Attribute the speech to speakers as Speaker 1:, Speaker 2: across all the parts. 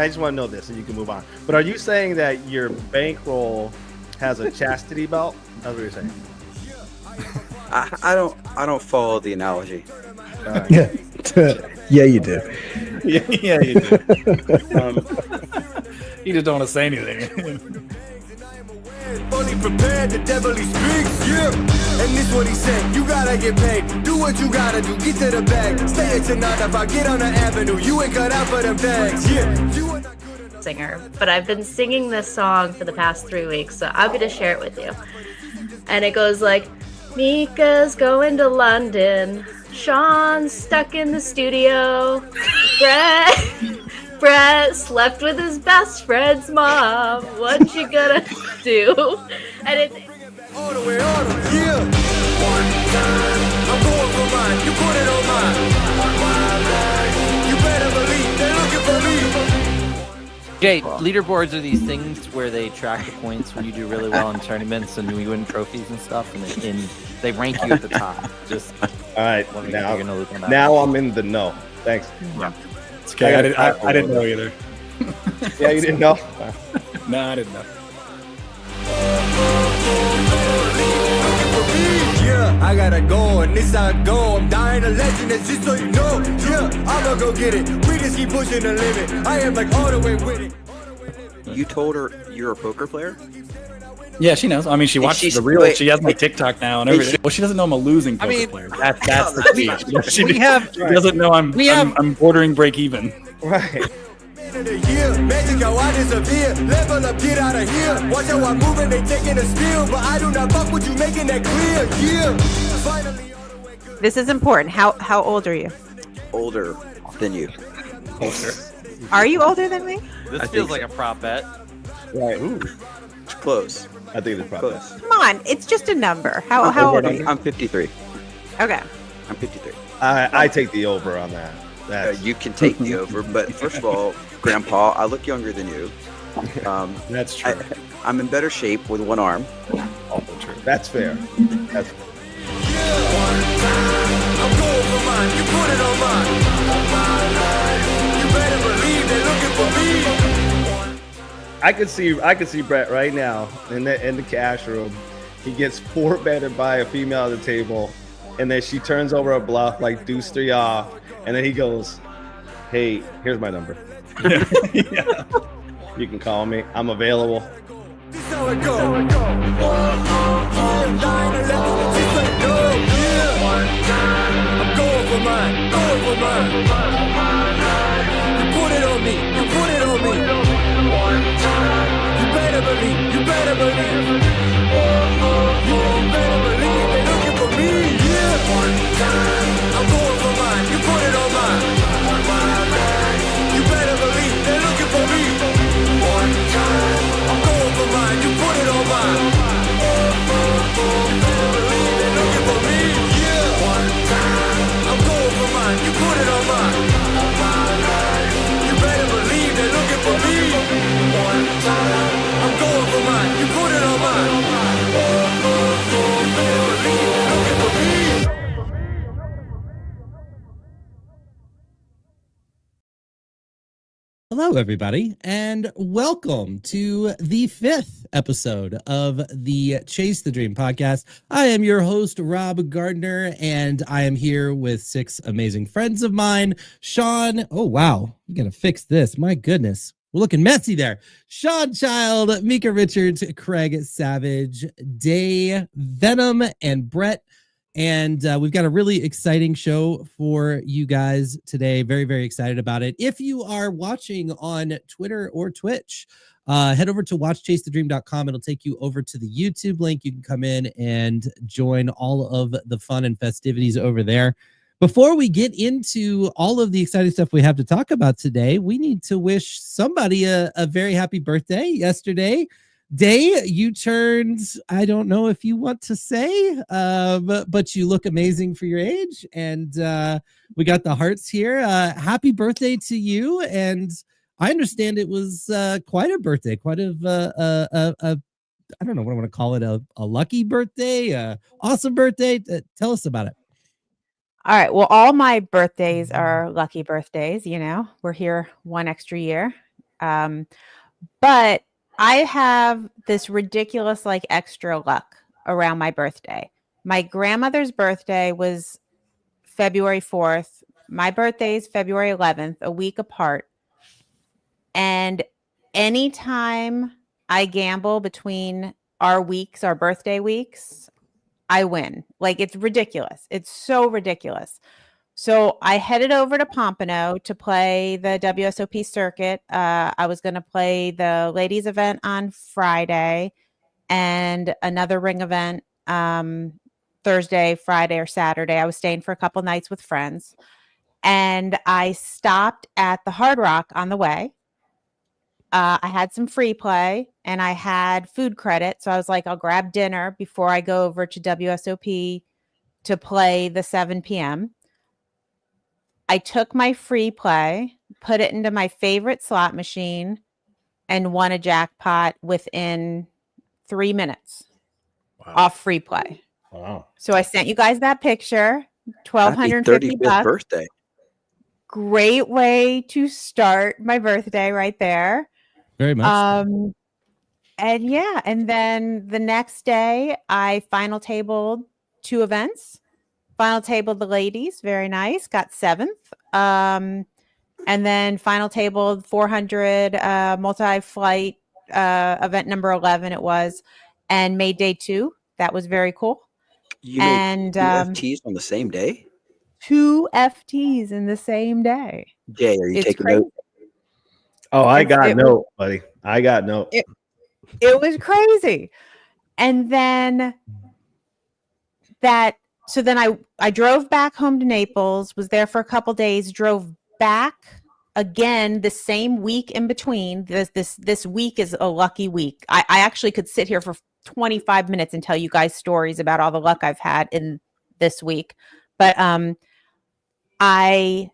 Speaker 1: I just want to know this, and you can move on. But are you saying that your bankroll has a chastity belt? That's what you're saying.
Speaker 2: I don't follow the analogy.
Speaker 1: Right.
Speaker 3: Yeah, yeah, you do.
Speaker 4: Yeah, you do. You just don't want to say anything.
Speaker 5: Fully prepared, the devil he speaks, yeah. And this what he said, you gotta get paid. Do what you gotta do, get to the bag. Stay at your 9 to 5, get on the avenue. You ain't cut out for them bags, yeah. You are not good enough.
Speaker 6: Singer, but I've been singing this song for the past 3 weeks, so I'm gonna share it with you. And it goes like, Mika's going to London, Sean's stuck in the studio, Brett slept with his best friend's mom. What you gonna do? And it's
Speaker 5: all the way on, yeah. I'm going for mine, you put it on mine. You better believe they're looking for me.
Speaker 7: Jay, leaderboards are these things where they track the points when you do really well in tournaments and you win trophies and stuff, and they rank you at the top. Just
Speaker 1: all right.
Speaker 7: now
Speaker 1: I'm in the know. Thanks.
Speaker 4: Yeah. It's okay. I didn't know either.
Speaker 1: Yeah, you didn't know?
Speaker 4: No, I didn't know.
Speaker 5: Yeah, I gotta go, and this I go. I'm dying a legend, that's just so you know. Yeah, I'ma go get it. We just keep pushing the limit. I am like all the way with it.
Speaker 2: You told her you're a poker player?
Speaker 4: Yeah, she knows. I mean, she watches the real. Wait, she has my TikTok now and everything. Well, she doesn't know I'm a losing poker player. That's the key. She doesn't know I'm bordering break even.
Speaker 1: Right.
Speaker 5: Magic how I disappear. Level up, get out of here. Watch how I move and they taking a steal, but I do not fuck with you, making that clear. Yeah. Finally,
Speaker 8: this is important. How old are you?
Speaker 2: Older than you.
Speaker 4: Older.
Speaker 8: Are you older than me?
Speaker 7: This feels like a prop bet.
Speaker 1: Right. Ooh.
Speaker 2: It's close.
Speaker 1: I think it's probably close.
Speaker 8: Come on, it's just a number. How old are you?
Speaker 2: I'm 53.
Speaker 8: Okay.
Speaker 2: I'm 53.
Speaker 1: I take the over on that.
Speaker 2: You can take the over, but first of all, Grandpa, I look younger than you.
Speaker 4: That's true.
Speaker 2: I'm in better shape with one arm.
Speaker 4: Also true.
Speaker 1: That's fair. That's fair.
Speaker 5: I'm going for mine. You put it on mine. You better believe they're looking for me.
Speaker 1: I could see Brett right now in the cash room. He gets 4-betted by a female at the table, and then she turns over a bluff like deuce 3 off, and then he goes, "Hey, here's my number.
Speaker 4: Yeah.
Speaker 1: You can call me. I'm available."
Speaker 5: This how it go. I'm going for mine. Going for mine. You put it on me. You put it on me. You better believe. You better believe. You better believe they're looking for me. Yeah. I'm going for mine. You put it on mine. You better believe they're looking for me. I'm going for mine. You put it on mine. Believe they're looking for me. Yeah. I'm going for mine. You put it on mine. You better believe they're looking for me. I'm going for mine. You put it on mine. You better believe they're looking for me.
Speaker 9: Hello, everybody, and welcome to the 5th episode of the Chase the Dream podcast. I am your host, Rob Gardner, and I am here with 6 amazing friends of mine. Sean, oh, wow, you got to fix this. My goodness, we're looking messy there. Sean Child, Mika Richards, Craig Savage, Day, Venom, and Brett. And we've got a really exciting show for you guys today. Very, very excited about it. If you are watching on Twitter or Twitch, head over to watchchasethedream.com. It'll take you over to the YouTube link. You can come in and join all of the fun and festivities over there. Before we get into all of the exciting stuff we have to talk about today, we need to wish somebody a very happy birthday yesterday. Day, you turned, I don't know if you want to say, but you look amazing for your age. And we got the hearts here. Happy birthday to you. And I understand it was quite a birthday, quite I don't know what I want to call it, a lucky birthday, awesome birthday. Tell us about it.
Speaker 8: All right. Well, all my birthdays are lucky birthdays. You know, we're here one extra year. But I have this ridiculous, like, extra luck around my birthday. My grandmother's birthday was February 4th. My birthday is February 11th, a week apart. And anytime I gamble between our weeks, our birthday weeks, I win. Like, it's ridiculous. It's so ridiculous. So I headed over to Pompano to play the WSOP circuit. I was going to play the ladies event on Friday and another ring event Thursday, Friday, or Saturday. I was staying for a couple nights with friends. And I stopped at the Hard Rock on the way. I had some free play and I had food credit. So I was like, I'll grab dinner before I go over to WSOP to play the 7 p.m. I took my free play, put it into my favorite slot machine, and won a jackpot within 3 minutes off free play.
Speaker 1: Wow.
Speaker 8: So I sent you guys that picture. $1,250
Speaker 2: birthday.
Speaker 8: Great way to start my birthday right there.
Speaker 9: Very much.
Speaker 8: And yeah, and then the next day I final tabled 2 events. Final tabled the ladies, very nice, got 7th. And then final tabled 400 multi-flight event number 11 it was, and made day 2. That was very cool.
Speaker 2: You
Speaker 8: and
Speaker 2: made 2 FTs on the same day?
Speaker 8: 2 FTs in the same day.
Speaker 2: Jay, are you taking notes?
Speaker 1: Oh, I got note, buddy. I got note.
Speaker 8: It was crazy. And then so then I drove back home to Naples, was there for a couple days, drove back again the same week in between. This week is a lucky week. I actually could sit here for 25 minutes and tell you guys stories about all the luck I've had in this week. But I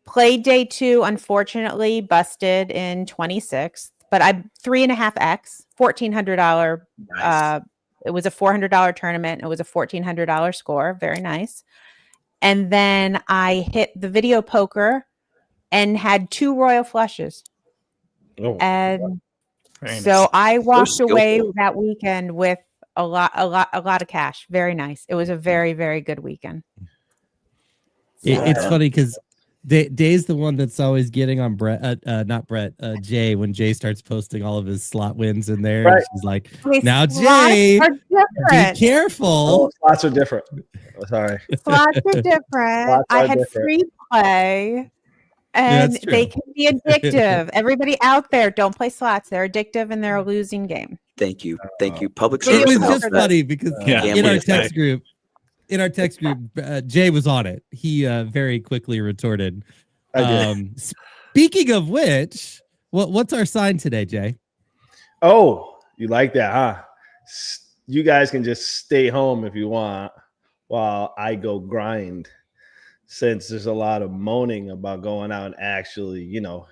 Speaker 8: played day 2, unfortunately, busted in 26th, but I 3.5x, $1,400.
Speaker 2: Nice.
Speaker 8: It was a $400 tournament. It was a $1,400 score. Very nice. And then I hit the video poker and had 2 royal flushes.
Speaker 1: Oh,
Speaker 8: and
Speaker 4: Very
Speaker 8: so
Speaker 4: nice.
Speaker 8: I walked
Speaker 2: So
Speaker 8: away
Speaker 2: skillful.
Speaker 8: that weekend with a lot of cash. Very nice. It was a very, very good weekend.
Speaker 9: It's funny because Day's the one that's always getting on Jay, when Jay starts posting all of his slot wins in there.
Speaker 1: Right.
Speaker 9: And she's like,
Speaker 8: Wait,
Speaker 9: now
Speaker 8: slots
Speaker 9: Jay,
Speaker 8: are
Speaker 9: be
Speaker 8: different.
Speaker 9: careful.
Speaker 1: Oh, slots are different. Oh, sorry.
Speaker 8: Slots are different.
Speaker 1: Slots
Speaker 8: I
Speaker 1: are
Speaker 8: had
Speaker 1: different.
Speaker 8: free play, and
Speaker 9: that's true.
Speaker 8: they can be addictive. Everybody out there, don't play slots. They're addictive and they're a losing game.
Speaker 2: Thank you. Thank you. Public
Speaker 8: It
Speaker 9: It
Speaker 2: service
Speaker 9: was
Speaker 8: was
Speaker 9: just
Speaker 2: announcement.
Speaker 9: funny because
Speaker 4: Yeah.
Speaker 9: in our
Speaker 2: Gambling
Speaker 9: text group, Jay was on it. He very quickly retorted.
Speaker 1: I did.
Speaker 9: Speaking of which, what's our sign today, Jay?
Speaker 1: Oh, you like that, huh? You guys can just stay home if you want while I go grind, since there's a lot of moaning about going out and actually,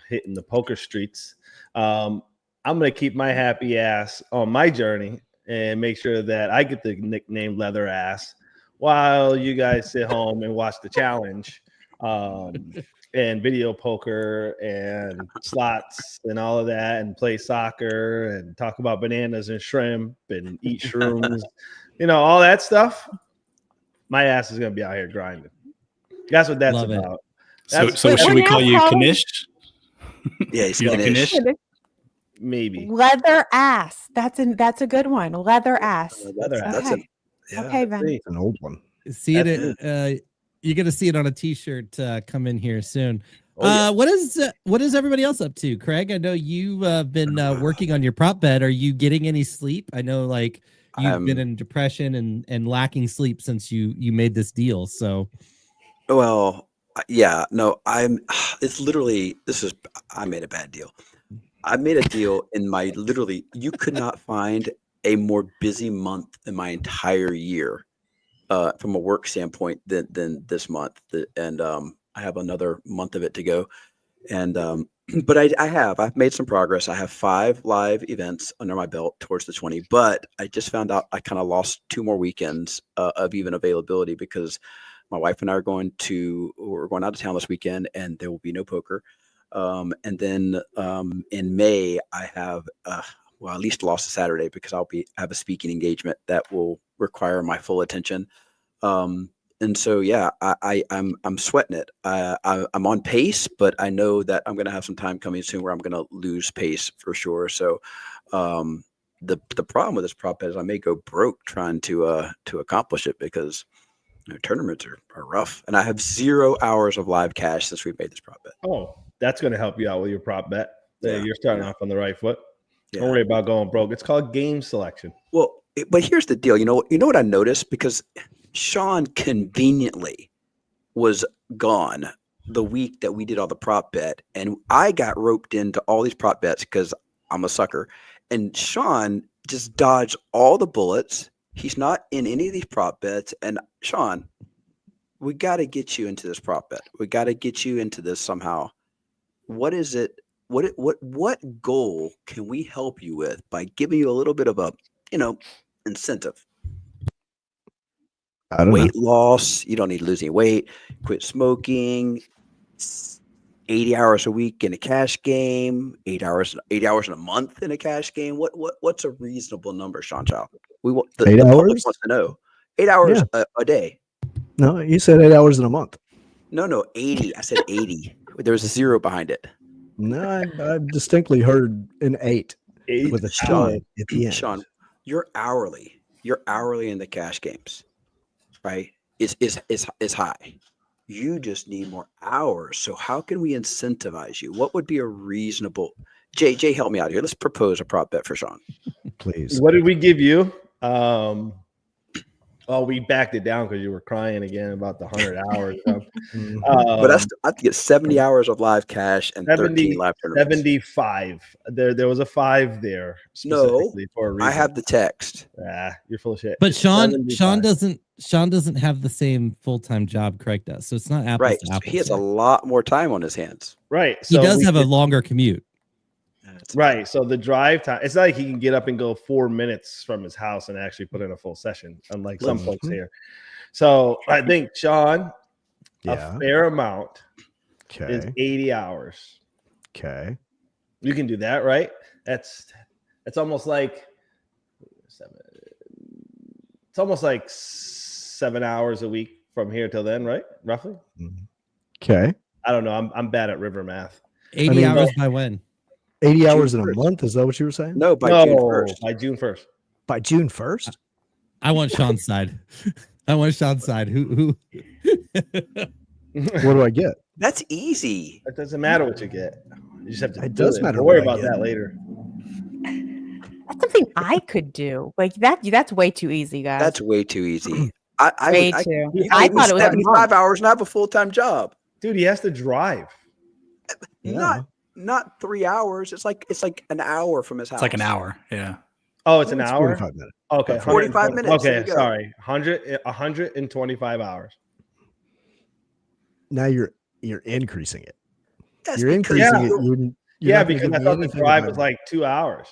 Speaker 1: hitting the poker streets. I'm going to keep my happy ass on my journey and make sure that I get the nickname Leather Ass while you guys sit home and watch the challenge. And video poker and slots and all of that, and play soccer and talk about bananas and shrimp and eat shrooms, all that stuff. My ass is going to be out here grinding. That's what that's
Speaker 9: Love it.
Speaker 1: about.
Speaker 4: So should we call you Kanish?
Speaker 2: Yeah, he's
Speaker 4: You like
Speaker 2: finished.
Speaker 4: Kanish?
Speaker 1: Maybe.
Speaker 8: Leather ass. That's a good one. Leather ass.
Speaker 1: Leather ass.
Speaker 2: That's
Speaker 8: Okay.
Speaker 2: yeah.
Speaker 8: Okay, Ven.
Speaker 3: It's an old one.
Speaker 9: See it. You're gonna see it on a T-shirt come in here soon.
Speaker 1: Oh, yeah.
Speaker 9: What is everybody else up to? Craig, I know you've been working on your prop bet. Are you getting any sleep? I know, like, you've been in depression and lacking sleep since you made this deal. So,
Speaker 2: Well, yeah, no, it's literally, I made a bad deal. I made a deal you could not find a more busy month in my entire year from a work standpoint than this month. And I have another month of it to go. And, but I've made some progress. I have 5 live events under my belt towards the 20, but I just found out I kind of lost 2 more weekends of even availability, because my wife and I we're going out of town this weekend and there will be no poker. And then in May, I have at least lost a Saturday because have a speaking engagement that will require my full attention. And so, yeah, I'm sweating it. I'm on pace, but I know that I'm going to have some time coming soon where I'm going to lose pace for sure. So, the problem with this prop bet is I may go broke trying to accomplish it because tournaments are rough, and I have 0 hours of live cash since we made this prop bet.
Speaker 1: Oh, that's going to help you out with your prop bet.
Speaker 2: Yeah,
Speaker 1: You're starting off on the right foot.
Speaker 2: Yeah.
Speaker 1: Don't worry about going broke. It's called game selection.
Speaker 2: Well, but here's the deal. You know what I noticed, because Sean conveniently was gone the week that we did all the prop bet, and I got roped into all these prop bets because I'm a sucker. And Sean just dodged all the bullets. He's not in any of these prop bets. And Sean, we got to get you into this prop bet. We got to get you into this somehow. What is it? What goal can we help you with by giving you a little bit of a, incentive?
Speaker 3: I don't know.
Speaker 2: Weight loss. You don't need to lose any weight. Quit smoking. 80 hours a week in a cash game. 8 hours in a month in a cash game. What's a reasonable number, Sean Chow? We want the
Speaker 3: 8
Speaker 2: public
Speaker 3: hours?
Speaker 2: wants to know. 8 hours a day.
Speaker 3: No, you said 8 hours in a month.
Speaker 2: No, 80. I said 80. There was a 0 behind it.
Speaker 3: No, I distinctly heard an 8 with a Sean at the end.
Speaker 2: Sean, you're hourly. You're hourly in the cash games, right? Is high. You just need more hours. So how can we incentivize you? What would be a reasonable? Jay, help me out here. Let's propose a prop bet for Sean.
Speaker 3: Please.
Speaker 1: What did we give you? We backed it down because you were crying again about the 100 hours.
Speaker 2: But I have to get 70 hours of live cash and 13 live tournaments.
Speaker 1: 75. There was a 5 there.
Speaker 2: No,
Speaker 1: for a reason.
Speaker 2: I have the text.
Speaker 1: You're full of shit.
Speaker 9: But Sean doesn't have the same full-time job Craig does, so it's not apples
Speaker 2: Right.
Speaker 9: to apples.
Speaker 2: He has a lot more time on his hands.
Speaker 1: Right.
Speaker 9: So he does have a longer commute.
Speaker 1: Right. So the drive time, it's not like he can get up and go 4 minutes from his house and actually put in a full session, unlike some folks here. So I think, Sean, a fair amount is 80 hours.
Speaker 3: Okay.
Speaker 1: You can do that, right? That's almost like 7 hours a week from here till then, right? Roughly.
Speaker 3: Okay.
Speaker 1: I don't know. I'm bad at river math.
Speaker 9: 80 hours by when?
Speaker 3: 80 hours in a month? Is that what you were saying?
Speaker 2: No, by June 1st.
Speaker 1: By June 1st.
Speaker 3: By June 1st?
Speaker 9: I want Sean's side. Who?
Speaker 3: What do I get?
Speaker 2: That's easy.
Speaker 1: It doesn't matter what you get. You just have to.
Speaker 3: It does matter.
Speaker 1: We'll worry about that later.
Speaker 8: That's something I could do. Like that. That's way too easy, guys.
Speaker 2: That's way too easy.
Speaker 8: I thought it was
Speaker 2: 75 hours and I have a full-time job.
Speaker 1: Dude, he has to drive.
Speaker 2: Not 3 hours. It's like an hour from his house.
Speaker 4: It's like an hour. Yeah.
Speaker 1: Oh, it's an hour?
Speaker 3: 45 minutes.
Speaker 1: Okay.
Speaker 2: 45 minutes.
Speaker 1: Okay, sorry. 125
Speaker 3: Now you're increasing it.
Speaker 2: That's
Speaker 3: You're increasing it. You're
Speaker 1: because I thought the drive was like 2 hours.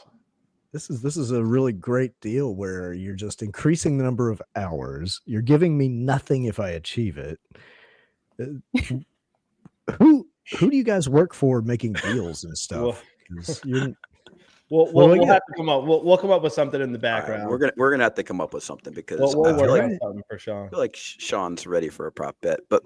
Speaker 3: This is a really great deal where you're just increasing the number of hours. You're giving me nothing if I achieve it. Who do you guys work for making deals and stuff?
Speaker 1: We'll have to come up. We'll come up with something in the background.
Speaker 2: Right, we're gonna have to come up with something because
Speaker 1: we'll work on something for Sean.
Speaker 2: I feel like Sean's ready for a prop bet, but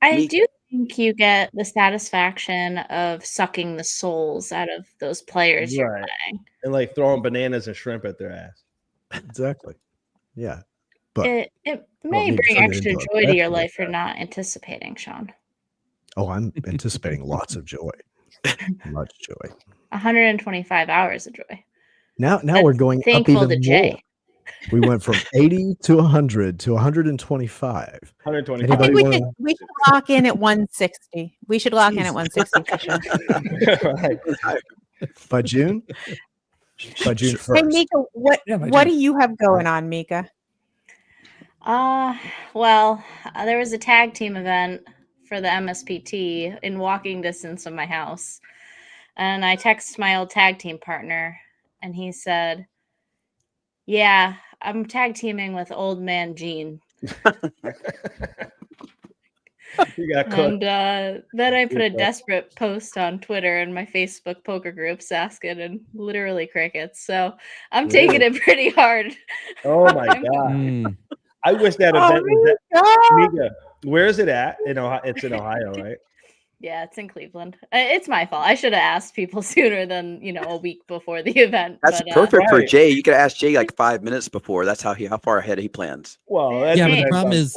Speaker 6: I do think you get the satisfaction of sucking the souls out of those players you're playing,
Speaker 1: and like throwing bananas and shrimp at their ass.
Speaker 3: Exactly. Yeah, but
Speaker 6: it may bring extra joy to your life you're not anticipating, Sean.
Speaker 3: Oh, I'm anticipating lots of joy. Much joy.
Speaker 6: 125 hours of joy.
Speaker 3: Now we're going up even more.
Speaker 6: Jay.
Speaker 3: We went from 80 to 100 to 125.
Speaker 1: 125.
Speaker 8: I think we should lock in at 160. We should lock in at 160 for sure.
Speaker 3: By June? By June 1st.
Speaker 8: Hey, Mika, what do you have going on, Mika?
Speaker 6: Well, there was a tag team event for the MSPT in walking distance of my house. And I texted my old tag team partner, and he said, "Yeah, I'm tag teaming with old man Gene."
Speaker 1: You got cooked.
Speaker 6: And then I put a desperate post on Twitter and my Facebook poker groups asking, and literally crickets. So I'm taking it pretty hard.
Speaker 1: Oh my god! I wish that event was Mika, where is it at? In Ohio? It's in Ohio, right?
Speaker 6: Yeah, it's in Cleveland. It's my fault. I should have asked people sooner than a week before the event.
Speaker 2: That's perfect for Jay. You could ask Jay like 5 minutes before. That's how far ahead he plans.
Speaker 1: Well,
Speaker 9: but the problem is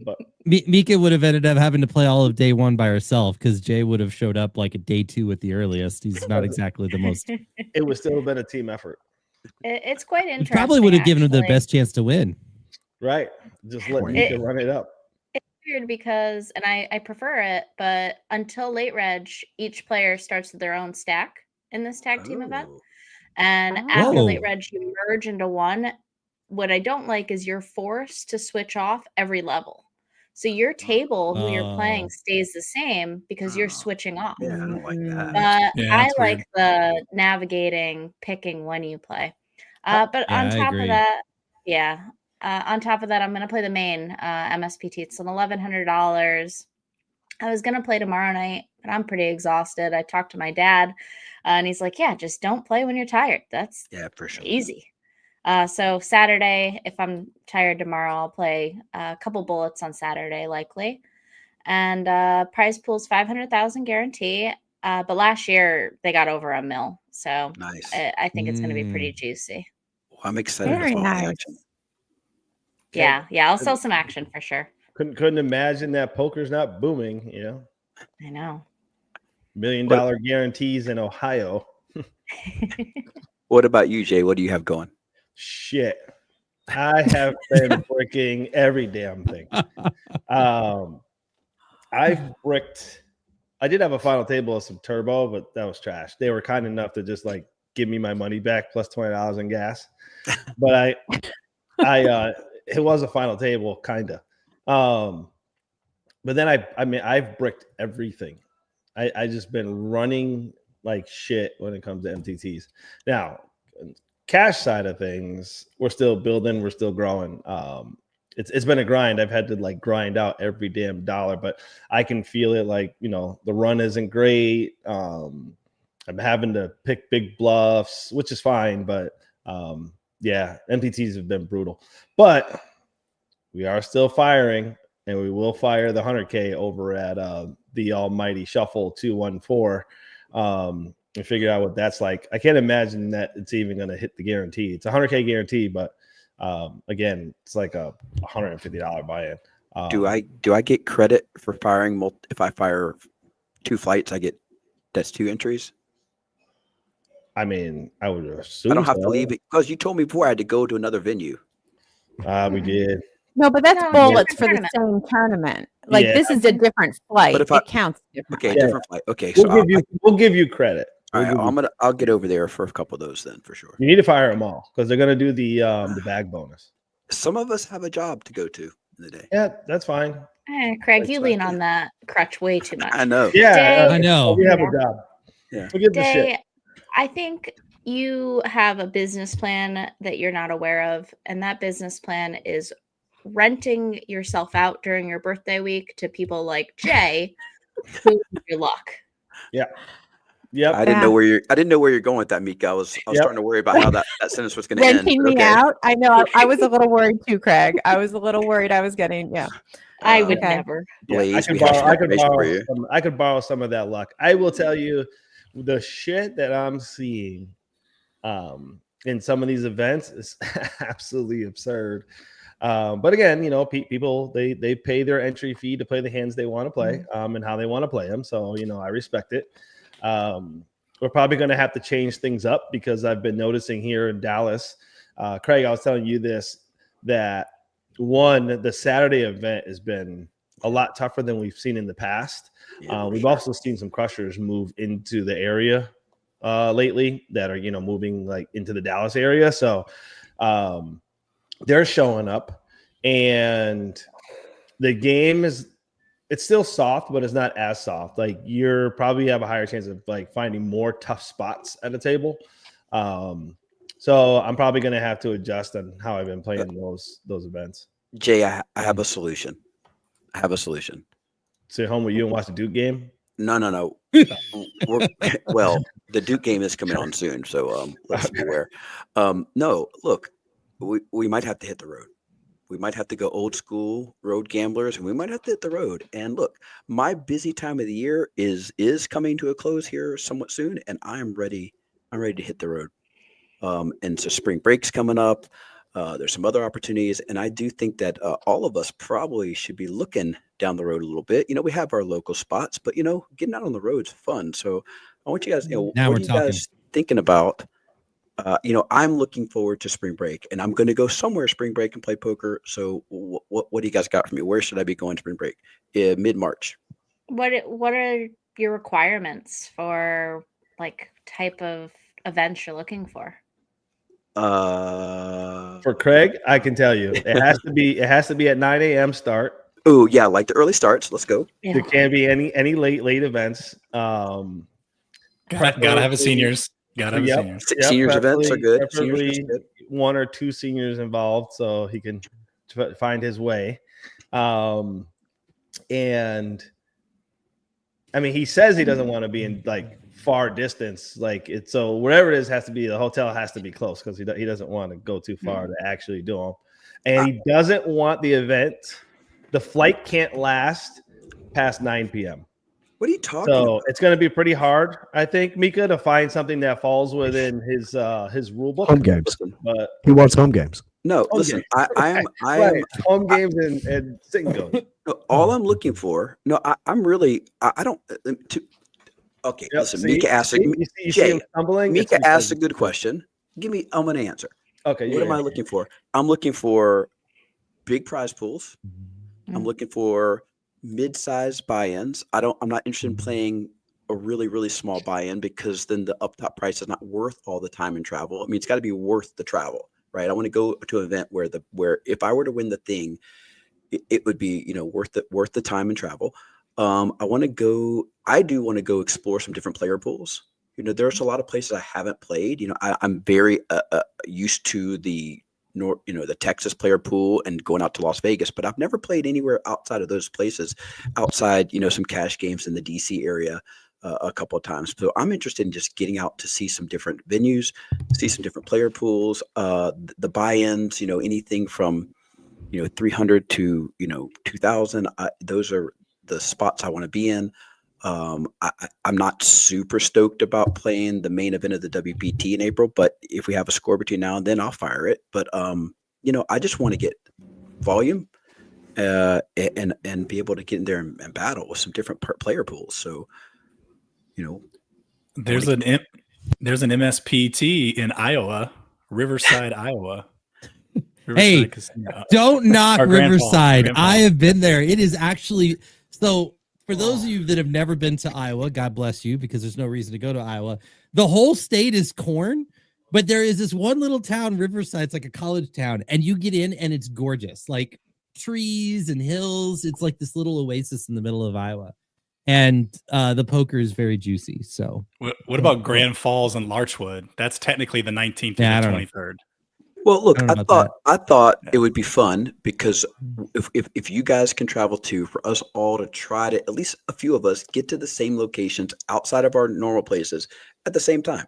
Speaker 1: but
Speaker 9: Mika would have ended up having to play all of day one by herself because Jay would have showed up like a day two at the earliest. He's not exactly the most.
Speaker 1: It would still have been a team effort.
Speaker 6: It's quite interesting.
Speaker 9: It probably would have given him the best chance to win.
Speaker 1: Right. Just let Mika run it up.
Speaker 6: It's weird because, and I prefer it, but until late reg, each player starts with their own stack in this tag team event. And after late reg, you merge into one. What I don't like is you're forced to switch off every level. So your table, who you're playing, stays the same because you're switching off.
Speaker 2: Yeah, I don't like that.
Speaker 6: But I like the navigating, picking when you play. But on top of that, on top of that, I'm going to play the main MSPT. It's an $1,100. I was going to play tomorrow night, but I'm pretty exhausted. I talked to my dad, and he's like, yeah, just don't play when you're tired. That's
Speaker 2: for sure.
Speaker 6: Easy. So Saturday, if I'm tired tomorrow, I'll play a couple bullets on Saturday, likely. And prize pool's 500,000 guarantee. But last year they got over $1 million. So
Speaker 2: nice.
Speaker 6: I think it's going to be pretty juicy.
Speaker 2: Well, I'm excited.
Speaker 8: Very nice.
Speaker 6: Yeah, I'll sell some action for sure.
Speaker 1: Couldn't imagine that poker's not booming.
Speaker 6: I know.
Speaker 1: $1 million guarantees in Ohio.
Speaker 2: What about you, Jay? What do you have going?
Speaker 1: Shit, I have been bricking every damn thing. I've bricked. I did have a final table of some turbo, but that was trash. They were kind enough to just like give me my money back plus $20 in gas. But it was a final table, kind of. But then I've bricked everything. I just been running like shit when it comes to MTTs. Now, cash side of things, we're still building, we're still growing. It's been a grind. I've had to like grind out every damn dollar, but I can feel it. Like, the run isn't great. I'm having to pick big bluffs, which is fine, but MTTs have been brutal. But we are still firing, and we will fire the 100K over at the almighty Shuffle 214. And figure out what that's like. I can't imagine that it's even going to hit the guarantee. It's a 100K guarantee, but again, it's like a $150 buy-in.
Speaker 2: Do I get credit for firing if I fire 2 flights? That's 2 entries.
Speaker 1: I mean, I would assume
Speaker 2: I don't have to leave it because you told me before I had to go to another venue.
Speaker 1: We did.
Speaker 8: No, but that's bullets for the same tournament. Like this is a different flight. But it counts different.
Speaker 2: Okay, different flight. Okay, so
Speaker 1: we'll give you credit.
Speaker 2: All right, I'll get over there for a couple of those then for sure.
Speaker 1: You need to fire them all because they're going to do the bag bonus.
Speaker 2: Some of us have a job to go to in the day.
Speaker 1: Yeah, that's fine.
Speaker 6: Craig, you lean on that crutch way too much.
Speaker 2: I know.
Speaker 1: Yeah,
Speaker 9: I know.
Speaker 1: We have a job.
Speaker 2: Yeah.
Speaker 1: We give the shit.
Speaker 6: I think you have a business plan that you're not aware of, and that business plan is renting yourself out during your birthday week to people like Jay who your luck.
Speaker 1: Yeah. Yep.
Speaker 2: I didn't know where you're going with that, Mika. I was starting to worry about how that sentence was going to end.
Speaker 8: Renting me out. I know. I was a little worried too, Craig. I was a little worried I was getting
Speaker 6: I would never.
Speaker 2: Blaze,
Speaker 1: I could borrow some of that luck. I will tell you the shit that I'm seeing in some of these events is absolutely absurd. But again, people they pay their entry fee to play the hands they want to play, and how they want to play them. So I respect it. We're probably going to have to change things up because I've been noticing here in Dallas, Craig, I was telling you this, that the Saturday event has been a lot tougher than we've seen in the past. We've also seen some crushers move into the area lately that are, moving like into the Dallas area. So they're showing up, and the game it's still soft, but it's not as soft. Like you're probably have a higher chance of like finding more tough spots at a table. So I'm probably going to have to adjust on how I've been playing those events.
Speaker 2: Jay, I have a solution.
Speaker 1: sit home with you and watch the Duke game?
Speaker 2: No. Well, the Duke game is coming on soon, so let's be aware. No, look, we might have to hit the road. We might have to go old school road gamblers, and we might have to hit the road. And look, my busy time of the year is coming to a close here somewhat soon, and I'm ready. I'm ready to hit the road. And so spring break's coming up. There's some other opportunities, and I do think that all of us probably should be looking down the road a little bit. We have our local spots, but getting out on the road is fun. So I want you guys,
Speaker 9: now
Speaker 2: what
Speaker 9: we're
Speaker 2: are you
Speaker 9: talking.
Speaker 2: guys thinking about? I'm looking forward to spring break, and I'm going to go somewhere spring break and play poker. So what do you guys got for me? Where should I be going spring break? Mid-March.
Speaker 6: What are your requirements for like type of events you're looking for?
Speaker 1: For Craig, I can tell you it has to be at 9 a.m. start.
Speaker 2: Oh yeah, like the early starts. Let's go.
Speaker 6: Yeah.
Speaker 1: There can't be any late events.
Speaker 4: Gotta have a seniors. Gotta have a seniors.
Speaker 2: Seniors events are good.
Speaker 1: Preferably one or two seniors involved, so he can find his way. And I mean, he says he doesn't want to be in like far distance, so wherever it is has to be. The hotel has to be close because he doesn't want to go too far to actually do them, and he doesn't want the event. The flight can't last past 9 p.m.
Speaker 2: What are you talking about?
Speaker 1: It's going to be pretty hard, I think, Mika, to find something that falls within his rule book.
Speaker 3: Home games.
Speaker 1: But
Speaker 3: he wants home games.
Speaker 2: No, listen, I'm
Speaker 1: home games and singles.
Speaker 2: All I'm looking for. No, I'm really. I don't. Okay, listen. Mika asked. Mika asked a good question. I'm going to answer.
Speaker 1: Okay.
Speaker 2: What am I looking for? I'm looking for big prize pools. I'm looking for mid-sized buy-ins. I'm not interested in playing a really, really small buy-in because then the up top price is not worth all the time and travel. I mean, it's got to be worth the travel, right? I want to go to an event where if I were to win the thing, it would be worth the time and travel. I do want to go explore some different player pools. There's a lot of places I haven't played. I'm very used to the the Texas player pool and going out to Las Vegas, but I've never played anywhere outside of those places, outside, some cash games in the DC area a couple of times. So I'm interested in just getting out to see some different venues, see some different player pools, the buy-ins, anything from, 300 to, 2,000. Those are the spots I want to be in. I'm not super stoked about playing the main event of the WPT in April, but if we have a score between now and then, I'll fire it. But I just want to get volume and be able to get in there and battle with some different player pools. So,
Speaker 4: there's an MSPT in Iowa, Riverside, Iowa.
Speaker 9: Hey,
Speaker 4: Casino.
Speaker 9: Don't knock Riverside.
Speaker 4: Grand Fall.
Speaker 9: I have been there. It is actually so. For those of you that have never been to Iowa, God bless you, because there's no reason to go to Iowa. The whole state is corn, but there is this one little town, Riverside. It's like a college town, and you get in, and it's gorgeous, like trees and hills. It's like this little oasis in the middle of Iowa, and the poker is very juicy. So,
Speaker 4: what about Grand Falls and Larchwood? That's technically the 19th and the 23rd.
Speaker 2: Well, look, I thought it would be fun because if you guys can travel too, for us all to try to, at least a few of us, get to the same locations outside of our normal places at the same time.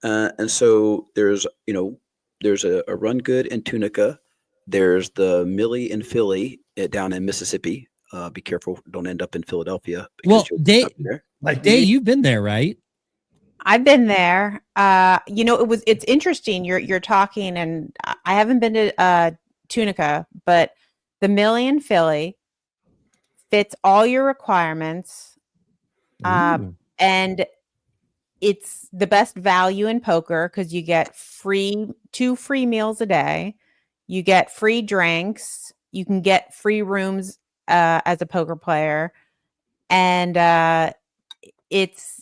Speaker 2: And so there's a Run Good in Tunica. There's the Millie in Philly down in Mississippi. Be careful, don't end up in Philadelphia.
Speaker 9: Well, Day, you've been there, right?
Speaker 8: I've been there. It's interesting. You're talking, and I haven't been to Tunica, but the Millie in Philly fits all your requirements, and it's the best value in poker because you get 2 free meals a day, you get free drinks, you can get free rooms as a poker player, and it's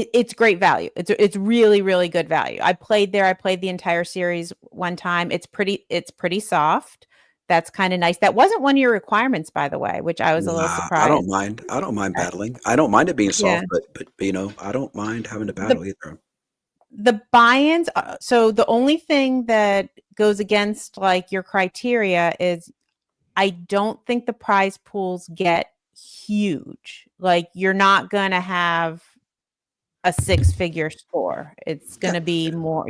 Speaker 8: it's great value. It's really, really good value. I played there. I played the entire series one time. It's pretty soft. That's kind of nice. That wasn't one of your requirements, by the way, which I was a little surprised.
Speaker 2: I don't mind battling. I don't mind it being soft, but I don't mind having to battle either.
Speaker 8: The buy-ins. So the only thing that goes against like your criteria is I don't think the prize pools get huge. Like you're not going to have a 6-figure score. It's going to be more,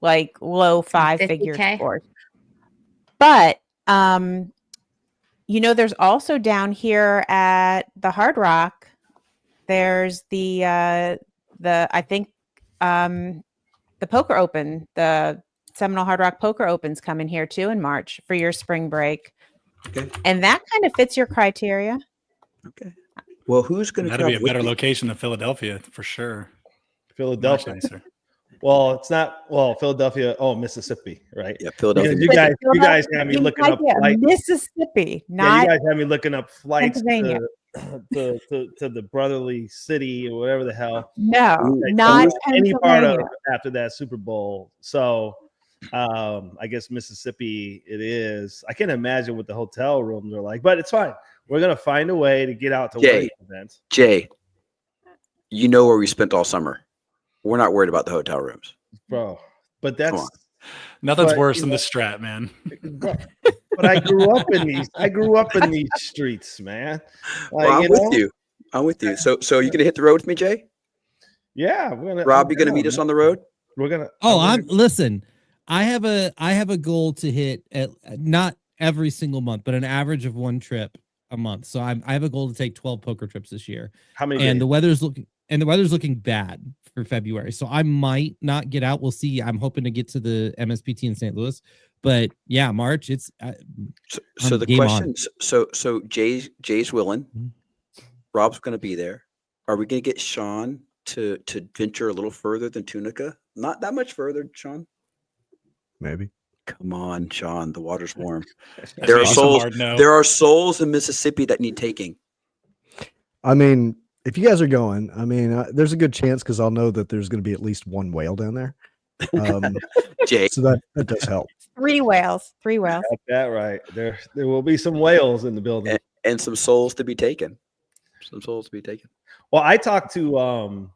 Speaker 8: like low 5-figure
Speaker 6: 50K?
Speaker 8: scores. But, there's also down here at the Hard Rock, there's the Poker Open, the Seminole Hard Rock Poker Open's coming here too in March for your spring break.
Speaker 2: Okay.
Speaker 8: And that kind of fits your criteria.
Speaker 2: Okay. Well, who's going to
Speaker 4: That'd be a better location than Philadelphia for sure.
Speaker 1: Philadelphia.
Speaker 4: Much nicer.
Speaker 1: Well, it's not. Well, Philadelphia. Oh, Mississippi, right?
Speaker 2: Yeah, Philadelphia.
Speaker 1: Because you guys had me looking up flights.
Speaker 8: Mississippi,
Speaker 1: Yeah, you guys had me looking up flights
Speaker 8: Pennsylvania.
Speaker 1: to the brotherly city or whatever the hell.
Speaker 8: No,
Speaker 1: Like,
Speaker 8: not
Speaker 1: any part of
Speaker 8: Pennsylvania.
Speaker 1: after that Super Bowl. So, I guess Mississippi it is. I can't imagine what the hotel rooms are like, but it's fine. We're gonna find a way to get out to one of these events.
Speaker 2: Jay, you know where we spent all summer. We're not worried about the hotel rooms,
Speaker 1: bro. But that's
Speaker 4: nothing's worse than the Strat, man.
Speaker 1: But I grew up in these. I grew up in these streets, man. Like,
Speaker 2: well, I'm with you. I'm with you. So you gonna hit the road with me, Jay?
Speaker 1: Yeah, we're gonna.
Speaker 2: Rob, you gonna meet us on the road?
Speaker 1: We're gonna.
Speaker 9: Listen. I have a goal to hit at not every single month, but an average of one trip a month. So I have a goal to take 12 poker trips this year.
Speaker 1: How many?
Speaker 9: And
Speaker 1: days?
Speaker 9: the weather's looking bad for February. So I might not get out. We'll see. I'm hoping to get to the MSPT in St. Louis, but yeah, March. It's
Speaker 2: so the question. So Jay's willing. Rob's going to be there. Are we going to get Sean to venture a little further than Tunica? Not that much further, Sean.
Speaker 3: Maybe.
Speaker 2: Come on, Sean. The water's warm. There are souls. There are souls in Mississippi that need taking.
Speaker 3: I mean, if you guys are going, there's a good chance because I'll know that there's going to be at least one whale down there.
Speaker 2: Jay,
Speaker 3: so that does help.
Speaker 8: 3 whales. 3 whales.
Speaker 1: Got that right. There will be some whales in the building
Speaker 2: and some souls to be taken. Some souls to be taken.
Speaker 1: Well, I talked to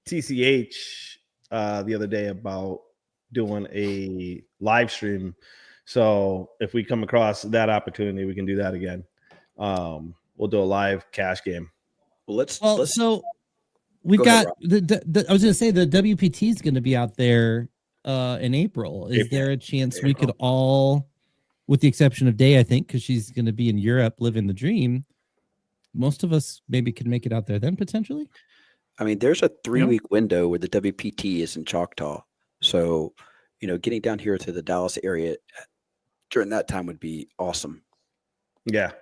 Speaker 1: TCH the other day about doing a live stream. So if we come across that opportunity, we can do that again. We'll do a live cash game.
Speaker 2: Well, let's
Speaker 9: so we've got the I was going to say the WPT is going to be out there in April. Is there a chance we could all, with the exception of Day, I think, because she's going to be in Europe living the dream, most of us maybe could make it out there then potentially?
Speaker 2: I mean, there's a 3-week window where the WPT is in Choctaw. So, getting down here to the Dallas area during that time would be awesome.
Speaker 1: Yeah.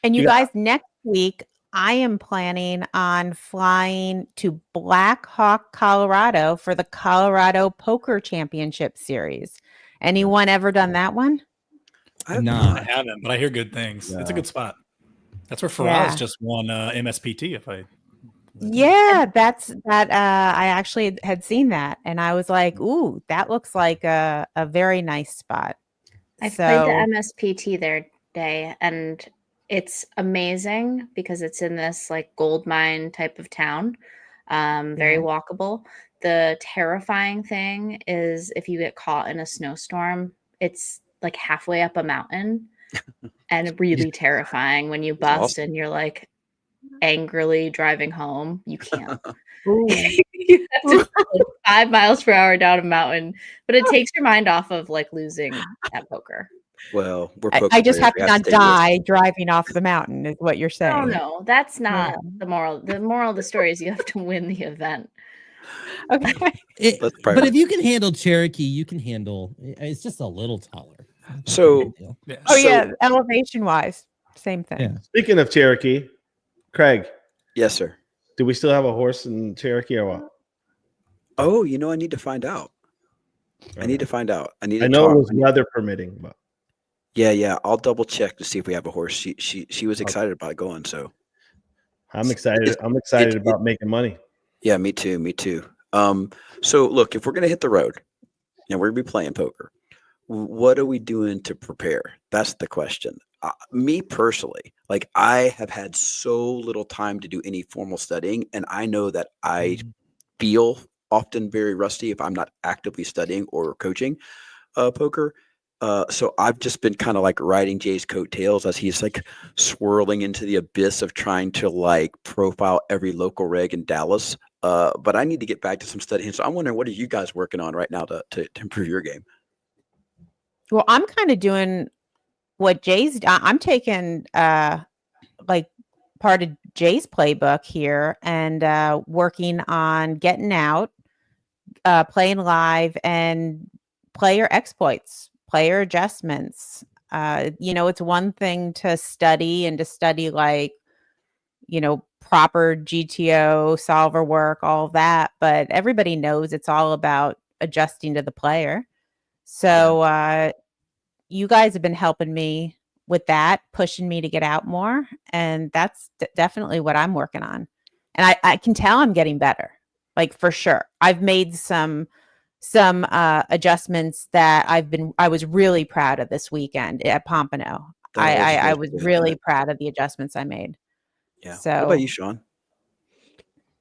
Speaker 8: And you guys, next week, I am planning on flying to Black Hawk, Colorado for the Colorado Poker Championship Series. Anyone ever done that one?
Speaker 4: I haven't, but I hear good things. Yeah. It's a good spot. That's where Faraz just won MSPT,
Speaker 8: Yeah, I actually had seen that, and I was like, "Ooh, that looks like a very nice spot."
Speaker 6: I played the MSPT there today, and it's amazing because it's in this like gold mine type of town, very walkable. The terrifying thing is if you get caught in a snowstorm, it's like halfway up a mountain, and really terrifying when you bust and you're like angrily driving home. You can't. You have to go 5 miles per hour down a mountain, but it takes your mind off of like losing at poker.
Speaker 2: Well,
Speaker 8: I just have to not die driving off the mountain is what you're saying.
Speaker 6: Oh no, that's not the moral. The moral of the story is you have to win the event.
Speaker 8: Okay.
Speaker 9: But if you can handle Cherokee, you can handle. It's just a little taller.
Speaker 2: So,
Speaker 8: elevation wise, same thing.
Speaker 9: Yeah.
Speaker 1: Speaking of Cherokee, Craig.
Speaker 2: Yes, sir.
Speaker 1: Do we still have a horse in Cherokee or what?
Speaker 2: Oh, I need to find out. Okay. I need to find out. I
Speaker 1: know it was weather permitting, but
Speaker 2: yeah. I'll double check to see if we have a horse. She was excited about going, so
Speaker 1: I'm excited. I'm excited about making money.
Speaker 2: Yeah, me too. So look, if we're gonna hit the road and we're gonna be playing poker, what are we doing to prepare? That's the question. Me personally, like I have had so little time to do any formal studying, and I know that I feel often very rusty if I'm not actively studying or coaching poker. So I've just been kind of like riding Jay's coattails as he's like swirling into the abyss of trying to like profile every local reg in Dallas. But I need to get back to some studying. So I'm wondering, what are you guys working on right now to improve your game?
Speaker 8: Well, I'm kind of doing what I'm taking like part of Jay's playbook here and working on getting out, playing live, and player exploits, player adjustments. It's one thing to study like, proper GTO solver work, all that, but everybody knows it's all about adjusting to the player. So you guys have been helping me with that, pushing me to get out more, and that's definitely what I'm working on. And I can tell I'm getting better, like for sure. I've made some adjustments that I was really proud of this weekend at Pompano. I was really proud of the adjustments I made.
Speaker 2: Yeah.
Speaker 8: So
Speaker 2: what about you, Sean?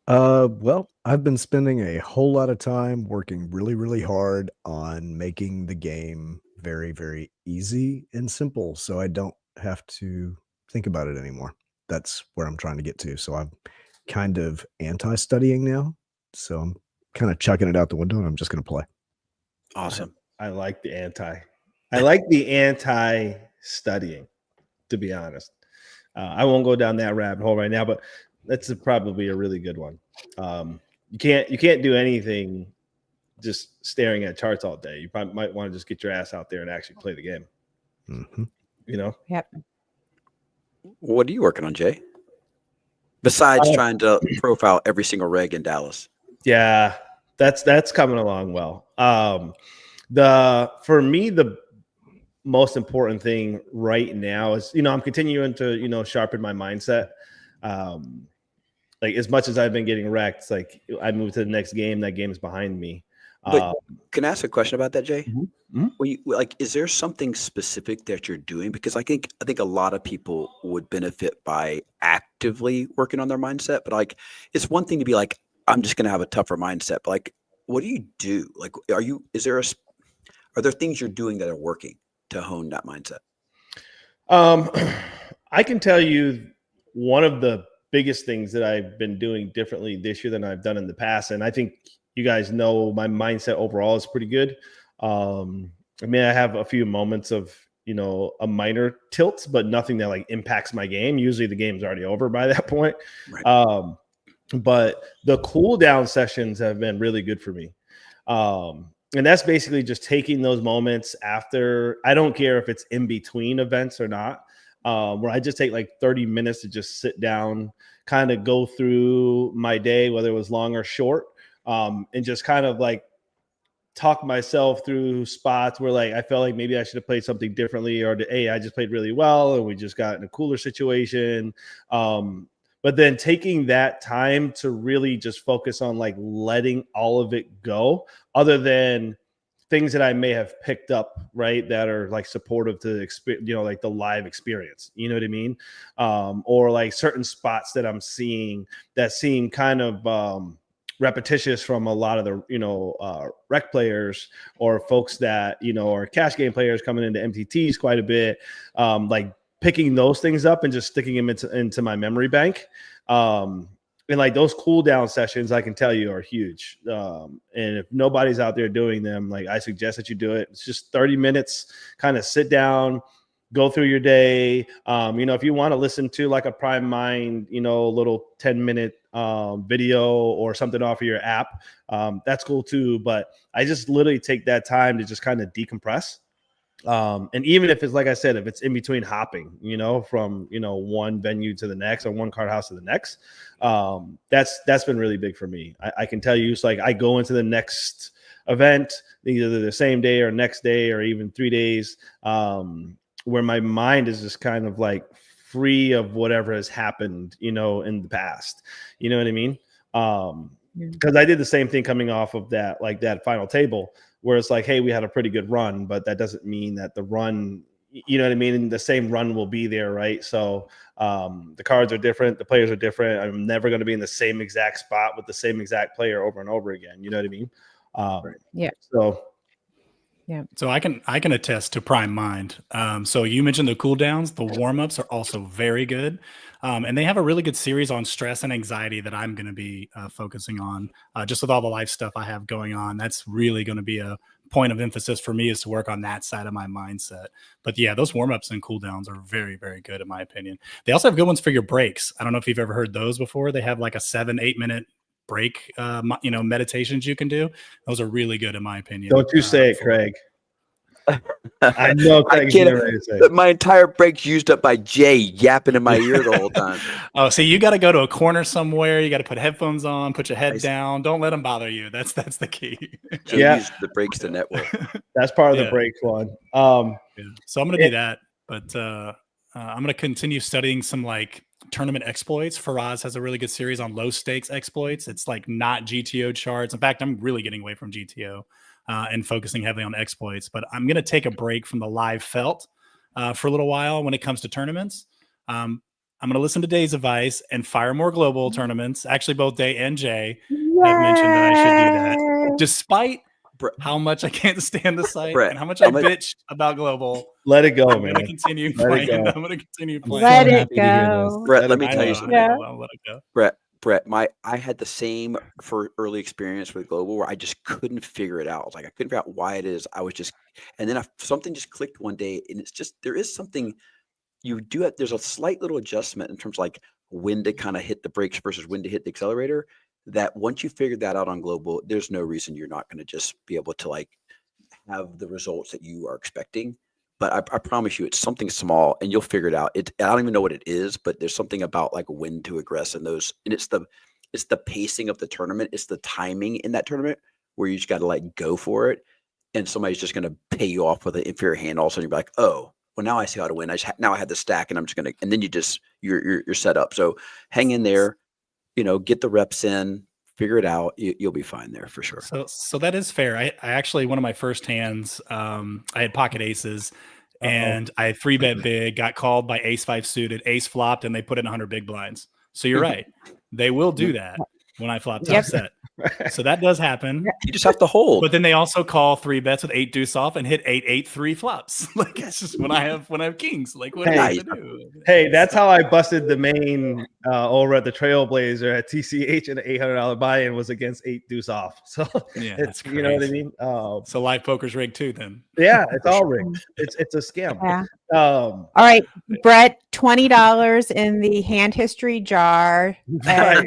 Speaker 3: Well, I've been spending a whole lot of time working really, really hard on making the game very, very easy and simple, so I don't have to think about it anymore. That's where I'm trying to get to. So I'm kind of anti-studying now. So I'm kind of chucking it out the window and I'm just going to play.
Speaker 2: Awesome.
Speaker 1: I like the anti. I like the anti-studying, to be honest. I won't go down that rabbit hole right now, but that's probably a really good one. You can't do anything just staring at charts all day. You probably might want to just get your ass out there and actually play the game.
Speaker 3: Mm-hmm.
Speaker 8: Yep.
Speaker 2: What are you working on, Jay? Besides trying to profile every single reg in Dallas.
Speaker 1: Yeah, that's coming along well. For me, the most important thing right now is, I'm continuing to, sharpen my mindset. Like as much as I've been getting wrecked, it's like I move to the next game, that game is behind me.
Speaker 2: But can I ask a question about that, Jay?
Speaker 1: Mm-hmm.
Speaker 2: Is there something specific that you're doing? Because I think a lot of people would benefit by actively working on their mindset. But like, it's one thing to be like, I'm just going to have a tougher mindset. But like, what do you do? Like, are there things you're doing that are working to hone that mindset?
Speaker 1: I can tell you one of the biggest things that I've been doing differently this year than I've done in the past, and I think you guys know my mindset overall is pretty good. I have a few moments of, a minor tilt, but nothing that like impacts my game. Usually the game's already over by that point.
Speaker 2: Right.
Speaker 1: But the cool down sessions have been really good for me. And that's basically just taking those moments after, I don't care if it's in between events or not, where I just take like 30 minutes to just sit down, kind of go through my day, whether it was long or short, and just kind of like talk myself through spots where like I felt like maybe I should have played something differently, or hey, I just played really well and we just got in a cooler situation. But then taking that time to really just focus on like letting all of it go, other than things that I may have picked up, right, that are like supportive to the experience, like the live experience, you know what I mean? Or like certain spots that I'm seeing that seem kind of repetitious from a lot of the rec players or folks that are cash game players coming into MTTs quite a bit, like picking those things up and just sticking them into my memory bank. And like those cool down sessions, I can tell you, are huge. And if nobody's out there doing them, like I suggest that you do it. It's just 30 minutes, kind of sit down, go through your day. If you want to listen to like a Prime Mind, little 10-minute video or something off of your app, that's cool too. But I just literally take that time to just kind of decompress. And even if it's, like I said, if it's in between hopping, from, one venue to the next or one card house to the next, that's been really big for me. I can tell you, it's like I go into the next event, either the same day or next day, or even 3 days, where my mind is just kind of like free of whatever has happened, in the past, you know what I mean? Because I did the same thing coming off of that, like that final table, where it's like, hey, we had a pretty good run, but that doesn't mean that the run, you know what I mean? And the same run will be there, right? So the cards are different, the players are different. I'm never going to be in the same exact spot with the same exact player over and over again. You know what I mean?
Speaker 8: Yeah.
Speaker 1: So
Speaker 8: Yeah.
Speaker 4: So I can attest to Prime Mind. So you mentioned the cooldowns. The warm-ups are also very good. And they have a really good series on stress and anxiety that I'm going to be focusing on. Just with all the life stuff I have going on, that's really going to be a point of emphasis for me, is to work on that side of my mindset. But yeah, those warm-ups and cooldowns are very, very good in my opinion. They also have good ones for your breaks. I don't know if you've ever heard those before. They have like a 7-8 minute break, meditations you can do. Those are really good in my opinion.
Speaker 1: Don't you say it, Craig. I know Craig's getting ready to say it.
Speaker 2: My entire break's used up by Jay yapping in my ear the whole time.
Speaker 4: Oh, so you got to go to a corner somewhere. You got to put headphones on, put your head down. Don't let them bother you. That's the key.
Speaker 2: Jay used the breaks to network.
Speaker 1: That's part of the break one.
Speaker 4: So I'm going to do that, but I'm going to continue studying some like tournament exploits. Faraz has a really good series on low stakes exploits. It's like not GTO charts. In fact, I'm really getting away from GTO and focusing heavily on exploits, but I'm going to take a break from the live felt for a little while when it comes to tournaments. I'm going to listen to Day's advice and fire more global tournaments. Actually, both Day and Jay have mentioned that I should do that, despite how much I can't stand the site and how much I bitch about global.
Speaker 1: Let it go, man.
Speaker 4: I'm going to continue playing. I'm going to continue playing.
Speaker 8: Let it go.
Speaker 2: Brett, let me tell you something.
Speaker 4: I'll let it go.
Speaker 2: Brett, I had the same for early experience with global where I just couldn't figure it out. I was like, I couldn't figure out why it is. I was just, and then something just clicked one day, and it's just, there is something you do have, there's a slight little adjustment in terms of like when to kind of hit the brakes versus when to hit the accelerator, that once you figure that out on global, there's no reason you're not going to just be able to like have the results that you are expecting. But I promise you, it's something small, and you'll figure it out. I don't even know what it is, but there's something about like when to aggress in those, and it's the pacing of the tournament. It's the timing in that tournament where you just got to like go for it, and somebody's just going to pay you off with an inferior hand. All of a sudden, you're like, oh, well, now I see how to win. Now I have the stack, and I'm just gonna, and then you're set up. So hang in there, get the reps in. Figure it out. You'll be fine there for sure.
Speaker 4: So that is fair. I actually, one of my first hands, I had pocket aces and I 3-bet big, got called by ace 5 suited, ace flopped, and they put in 100 big blinds. So you're right. They will do that when I flop top set. So that does happen.
Speaker 2: You just have to hold.
Speaker 4: But then they also call 3-bets with 8 deuce off and hit 8-8-3 flops. Like it's just when I have kings. Like what am I gonna do?
Speaker 1: Hey, that's how I busted the main over at the Trailblazer at TCH, and the $800 buy-in was against 8 deuce off. So
Speaker 4: yeah,
Speaker 1: it's you know what I mean.
Speaker 4: So live poker's rigged too. Then
Speaker 1: yeah, it's all rigged. It's a scam.
Speaker 8: Yeah. All right, Brett, $20 in the hand history jar, and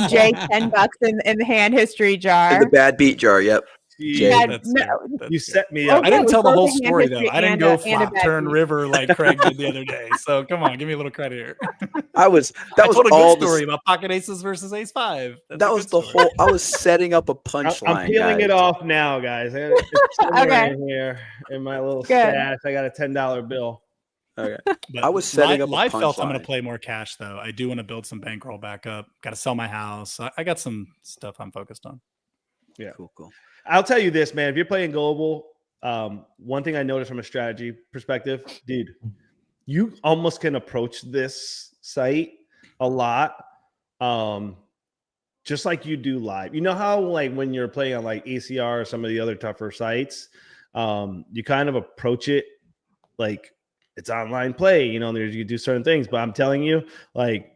Speaker 8: Jay $10 in the hand history jar.
Speaker 2: In the bad beat jar. Yep.
Speaker 1: You set me up.
Speaker 4: I didn't tell the whole story though. I didn't go flop turn river like Craig did the other day. So come on, give me a little credit here.
Speaker 2: That was
Speaker 4: told a good story about pocket aces versus ace 5.
Speaker 2: That was the whole. I was setting up a punchline.
Speaker 1: I'm peeling it off now, guys. It's somewhere in here in my little stash. I got a $10 bill.
Speaker 2: Okay.
Speaker 4: But
Speaker 2: I was setting up.
Speaker 4: I felt I'm going to play more cash though. I do want to build some bankroll back up. Got to sell my house. I got some stuff I'm focused on.
Speaker 1: Yeah,
Speaker 2: cool.
Speaker 1: I'll tell you this, man. If you're playing global, one thing I noticed from a strategy perspective, dude, you almost can approach this site a lot, just like you do live. You know how like when you're playing on like ACR or some of the other tougher sites, you kind of approach it like it's online play. You do certain things, but I'm telling you, like,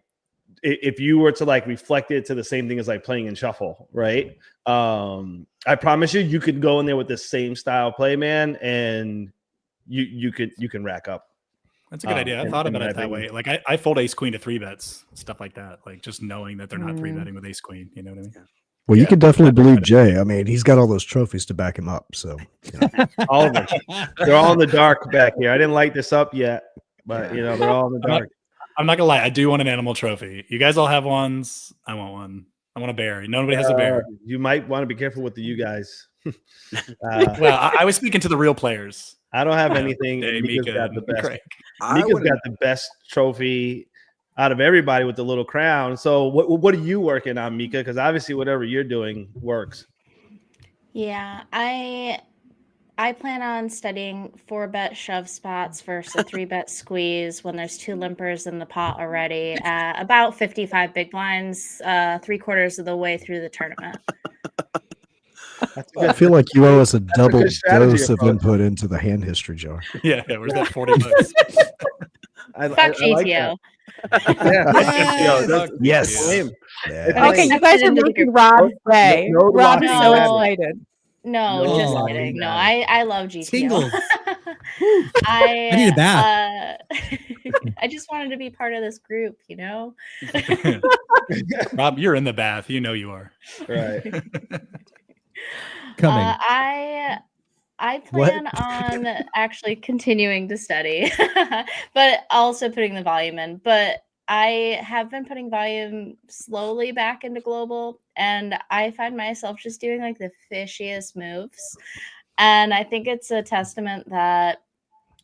Speaker 1: if you were to like reflect it to the same thing as like playing in shuffle, right? I promise you could go in there with the same style play, man, and you can rack up.
Speaker 4: That's a good idea. I thought about it that way. Like I fold ace queen to 3-bets, stuff like that. Like just knowing that they're not 3-betting with ace queen. You know what I mean?
Speaker 3: Well, you can definitely believe Jay. I mean, he's got all those trophies to back him up. So
Speaker 1: all of them. They're all in the dark back here. I didn't light this up yet, but they're all in the dark.
Speaker 4: I'm not gonna lie. I do want an animal trophy. You guys all have ones. I want one. I want a bear. Nobody has a bear.
Speaker 1: You might want to be careful with you guys.
Speaker 4: Well, I was speaking to the real players.
Speaker 1: I don't have anything. Mika's got the best. Mika's got the best trophy out of everybody with the little crown. So what are you working on, Mika? Because obviously whatever you're doing works.
Speaker 6: Yeah, I plan on studying 4-bet shove spots versus a 3-bet squeeze when there's 2 limpers in the pot already. About 55 big blinds, 3/4 of the way through the tournament.
Speaker 3: I feel like you owe us a double
Speaker 1: good strategy
Speaker 3: dose of
Speaker 1: approach.
Speaker 3: input into the hand history jar.
Speaker 4: Yeah, where's that $40?
Speaker 6: Fuck
Speaker 1: like
Speaker 6: GTO.
Speaker 1: that. Yeah,
Speaker 9: Yes.
Speaker 1: that's
Speaker 3: Yes.
Speaker 1: lame.
Speaker 3: Yeah.
Speaker 1: It's
Speaker 8: Okay,
Speaker 1: lame.
Speaker 8: you guys are
Speaker 6: Into the
Speaker 8: making
Speaker 6: group.
Speaker 8: Rob's day.
Speaker 1: No
Speaker 8: Rob is
Speaker 1: locking
Speaker 8: so
Speaker 6: madness.
Speaker 8: excited.
Speaker 6: No,
Speaker 1: No
Speaker 6: just
Speaker 9: locking
Speaker 6: kidding. No,
Speaker 1: madness.
Speaker 6: I love GTO.
Speaker 9: Tingles. Whew. I need a bath.
Speaker 6: I just wanted to be part of this group, you know?
Speaker 4: Rob, you're in the bath. You know you are.
Speaker 1: Right.
Speaker 9: Coming.
Speaker 6: I
Speaker 3: What?
Speaker 6: plan on actually continuing to study, but also putting the volume in. But I have been putting volume slowly back into global, and I find myself just doing like the fishiest moves. And I think it's a testament that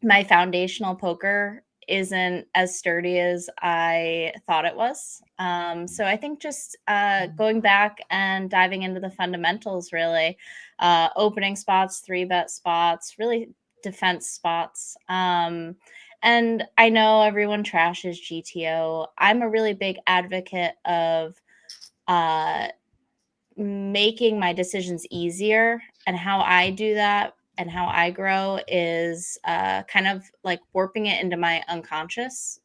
Speaker 6: my foundational poker isn't as sturdy as I thought it was. So I think just going back and diving into the fundamentals, really, opening spots, 3-bet spots, really defense spots. And I know everyone trashes GTO. I'm a really big advocate of making my decisions easier, and how I do that and how I grow is kind of like warping it into my unconsciousness,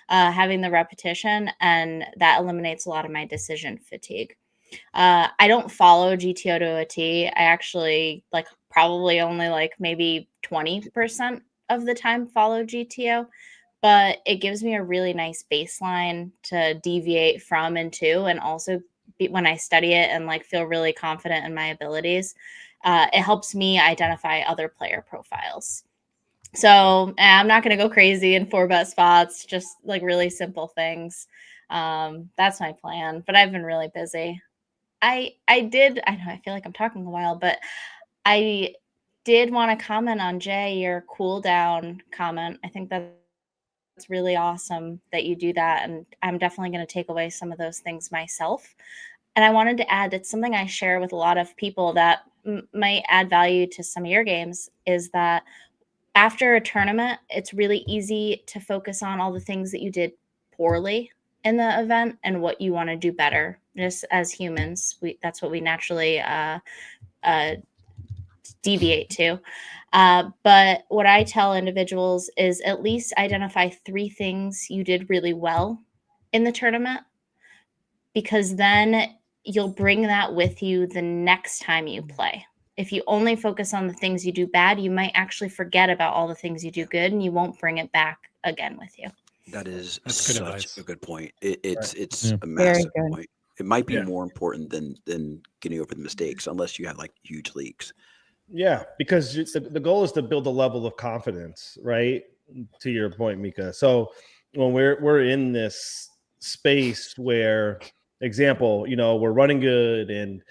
Speaker 6: having the repetition, and that eliminates a lot of my decision fatigue. I don't follow GTO to a T. I actually like probably only like maybe 20% of the time follow GTO, but it gives me a really nice baseline to deviate from and to, and also when I study it and like feel really confident in my abilities, it helps me identify other player profiles. So I'm not going to go crazy in 4-bet spots, just like really simple things. That's my plan, but I've been really busy. I know I feel like I'm talking a while, but I did want to comment on Jay, your cooldown comment. I think that's really awesome that you do that, and I'm definitely going to take away some of those things myself. And I wanted to add, it's something I share with a lot of people that might add value to some of your games, is that after a tournament, it's really easy to focus on all the things that you did poorly in the event and what you want to do better. Just as humans, that's what we naturally deviate to. But what I tell individuals is at least identify 3 things you did really well in the tournament, because then you'll bring that with you the next time you play. If you only focus on the things you do bad, you might actually forget about all the things you do good, and you won't bring it back again with you.
Speaker 2: That is
Speaker 4: That's good
Speaker 2: such
Speaker 4: advice.
Speaker 2: a good point. It's
Speaker 9: Yeah.
Speaker 2: a
Speaker 8: Very
Speaker 2: massive
Speaker 8: good.
Speaker 2: point. It might be
Speaker 1: Yeah.
Speaker 2: more important than getting over the mistakes, unless you have like huge leaks.
Speaker 1: Yeah, because the goal is to build a level of confidence, right? To your point, Mika. So when we're in this space where, example, we're running good, and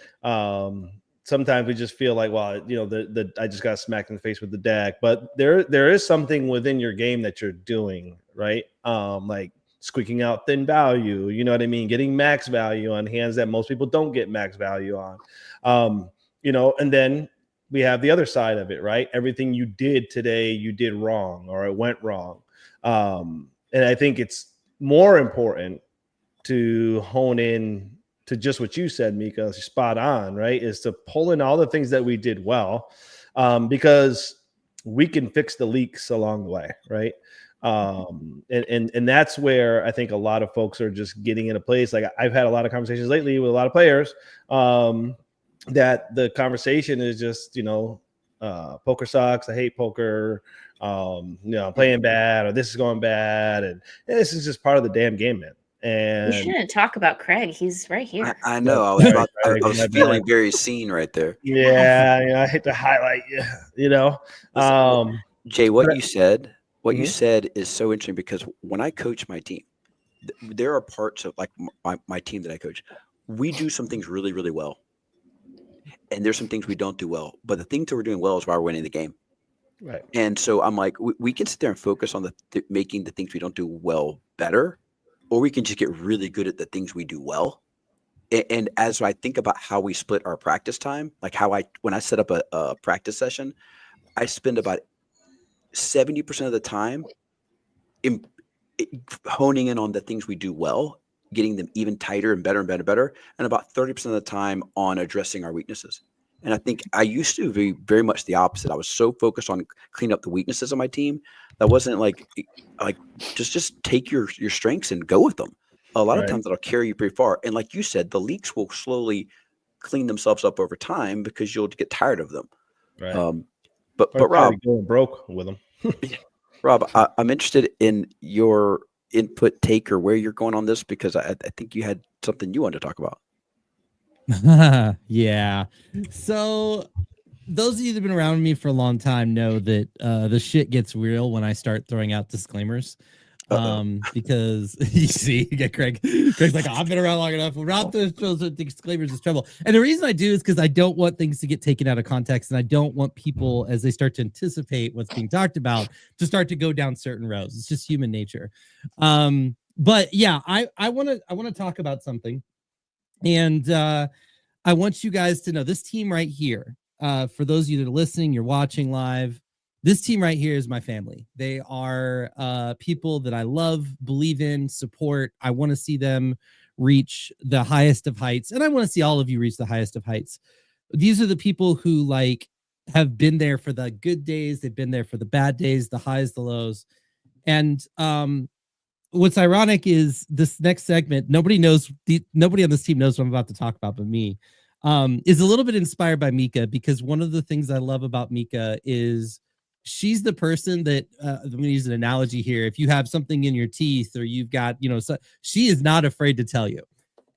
Speaker 1: sometimes we just feel like, well, the I just got smacked in the face with the deck, but there is something within your game that you're doing, right? Like squeaking out thin value, you know what I mean? Getting max value on hands that most people don't get max value on, and then we have the other side of it, right? Everything you did today, you did wrong, or it went wrong. And I think it's more important to hone in to just what you said, Mika, spot on, right? Is to pull in all the things that we did well, because we can fix the leaks along the way, right? And that's where I think a lot of folks are just getting in a place. Like I've had a lot of conversations lately with a lot of players, that the conversation is just, poker sucks. I hate poker. Playing bad, or this is going bad. And this is just part of the damn game, man. And
Speaker 6: You shouldn't talk about Craig. He's right here.
Speaker 2: I know. I was I was feeling very seen right there.
Speaker 1: Yeah, I hate to highlight you,
Speaker 2: Listen, Jay, what
Speaker 1: but-
Speaker 2: you said, you
Speaker 1: Mhm.
Speaker 2: said is so interesting, because when I coach my team, there are parts of like my team that I coach. We do some things really, really well, and there's some things we don't do well. But the things that we're doing well is why we're winning the game.
Speaker 1: right.
Speaker 2: And so I'm like, we can sit there and focus on making the things we don't do well better, or we can just get really good at the things we do well. And as I think about how we split our practice time, like when I set up a practice session, I spend about 70% of the time honing in on the things we do well, getting them even tighter and better and better, and about 30% of the time on addressing our weaknesses. And I think I used to be very much the opposite. I was so focused on cleaning up the weaknesses of my team that wasn't like just take your strengths and go with them. A lot of
Speaker 1: Right.
Speaker 2: times that'll carry you pretty far. And like you said, the leaks will slowly clean themselves up over time because you'll get tired of them.
Speaker 1: Right.
Speaker 2: But Rob,
Speaker 1: going broke with them.
Speaker 2: Rob, I'm interested in your input, take, or where you're going on this, because I think you had something you wanted to talk about.
Speaker 9: Yeah. So those of you that have been around me for a long time know that the shit gets real when I start throwing out disclaimers. Because you see, you get Craig's like, I've been around long enough. Rob throws disclaimers is trouble. And the reason I do is because I don't want things to get taken out of context, and I don't want people, as they start to anticipate what's being talked about, to start to go down certain roads. It's just human nature. But yeah, I want to talk about something. And I want you guys to know this team right here. For those of you that are listening, you're watching live. This team right here is my family. They are people that I love, believe in, support. I want to see them reach the highest of heights, and I want to see all of you reach the highest of heights. These are the people who have been there for the good days. They've been there for the bad days, the highs, the lows. And what's ironic is this next segment, nobody on this team knows what I'm about to talk about but me, is a little bit inspired by Mika, because one of the things I love about Mika is she's the person that, I'm going to use an analogy here. If you have something in your teeth, or you've got, she is not afraid to tell you.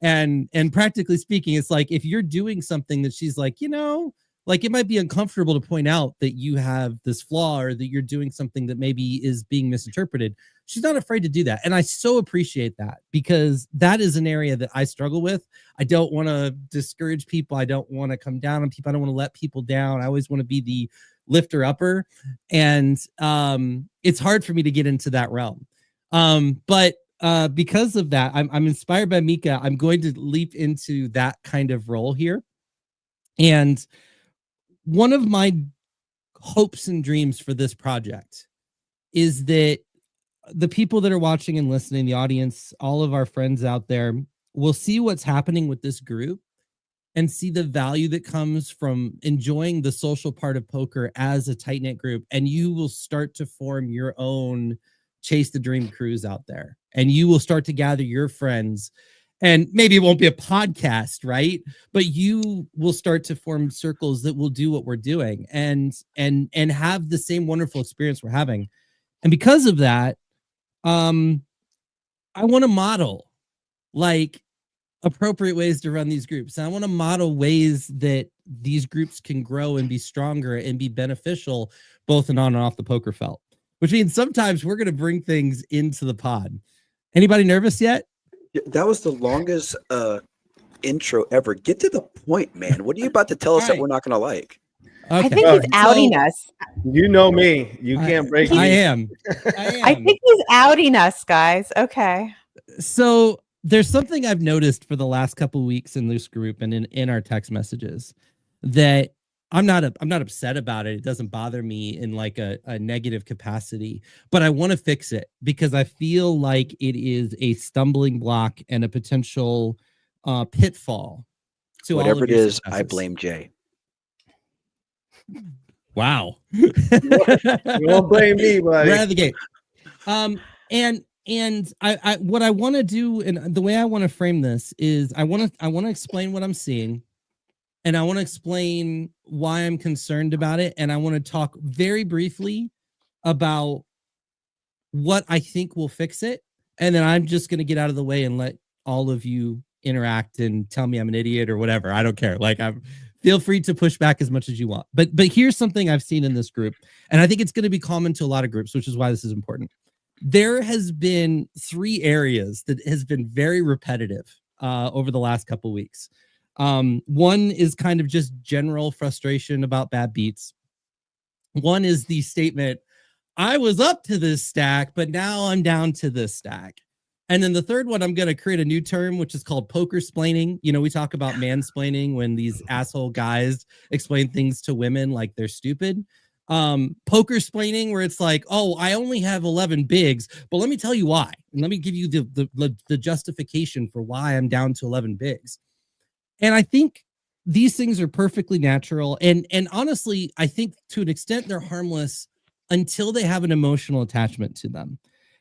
Speaker 9: And practically speaking, it's like, if you're doing something that she's like, it might be uncomfortable to point out that you have this flaw, or that you're doing something that maybe is being misinterpreted. She's not afraid to do that. And I so appreciate that, because that is an area that I struggle with. I don't want to discourage people. I don't want to come down on people. I don't want to let people down. I always want to be the lifter upper. And it's hard for me to get into that realm. But because of that, I'm inspired by Mika. I'm going to leap into that kind of role here. And one of my hopes and dreams for this project is that the people that are watching and listening, the audience, all of our friends out there, will see what's happening with this group and see the value that comes from enjoying the social part of poker as a tight-knit group. And you will start to form your own Chase the Dream crews out there. And you will start to gather your friends. And maybe it won't be a podcast, right? But you will start to form circles that will do what we're doing and have the same wonderful experience we're having. And because of that, I want to model appropriate ways to run these groups. And I want to model ways that these groups can grow and be stronger and be beneficial, both on and off the poker felt, which means sometimes we're going to bring things into the pod. Anybody nervous yet?
Speaker 2: That was the longest intro ever. Get to the point, man. What are you about to tell us that we're not going to like?
Speaker 8: Okay. I think he's outing us.
Speaker 1: You know me. You can't break me.
Speaker 9: I am.
Speaker 8: I think he's outing us, guys. Okay.
Speaker 9: So there's something I've noticed for the last couple of weeks in this group and in our text messages that I'm not upset about it. It doesn't bother me in a negative capacity, but I want to fix it because I feel like it is a stumbling block and a potential pitfall to
Speaker 2: whatever
Speaker 9: all of
Speaker 2: it is.
Speaker 9: successes.
Speaker 2: I blame Jay.
Speaker 9: Wow.
Speaker 1: You won't blame me, buddy.
Speaker 9: Right out of the gate. And I what I want to do, and the way I want to frame this is I want to explain what I'm seeing, and I want to explain why I'm concerned about it, and I want to talk very briefly about what I think will fix it, and then I'm just going to get out of the way and let all of you interact and tell me I'm an idiot or whatever. I don't care. Feel free to push back as much as you want. But here's something I've seen in this group, and I think it's going to be common to a lot of groups, which is why this is important. There has been 3 areas that has been very repetitive over the last couple of weeks. One is kind of just general frustration about bad beats. One is the statement, I was up to this stack, but now I'm down to this stack. And then the third one, I'm going to create a new term, which is called poker splaining. You know, we talk about mansplaining when these asshole guys explain things to women like they're stupid. Poker splaining, where it's like, oh, I only have 11 bigs, but let me tell you why. And let me give you the justification for why I'm down to 11 bigs. And I think these things are perfectly natural. And honestly, I think to an extent they're harmless until they have an emotional attachment to them.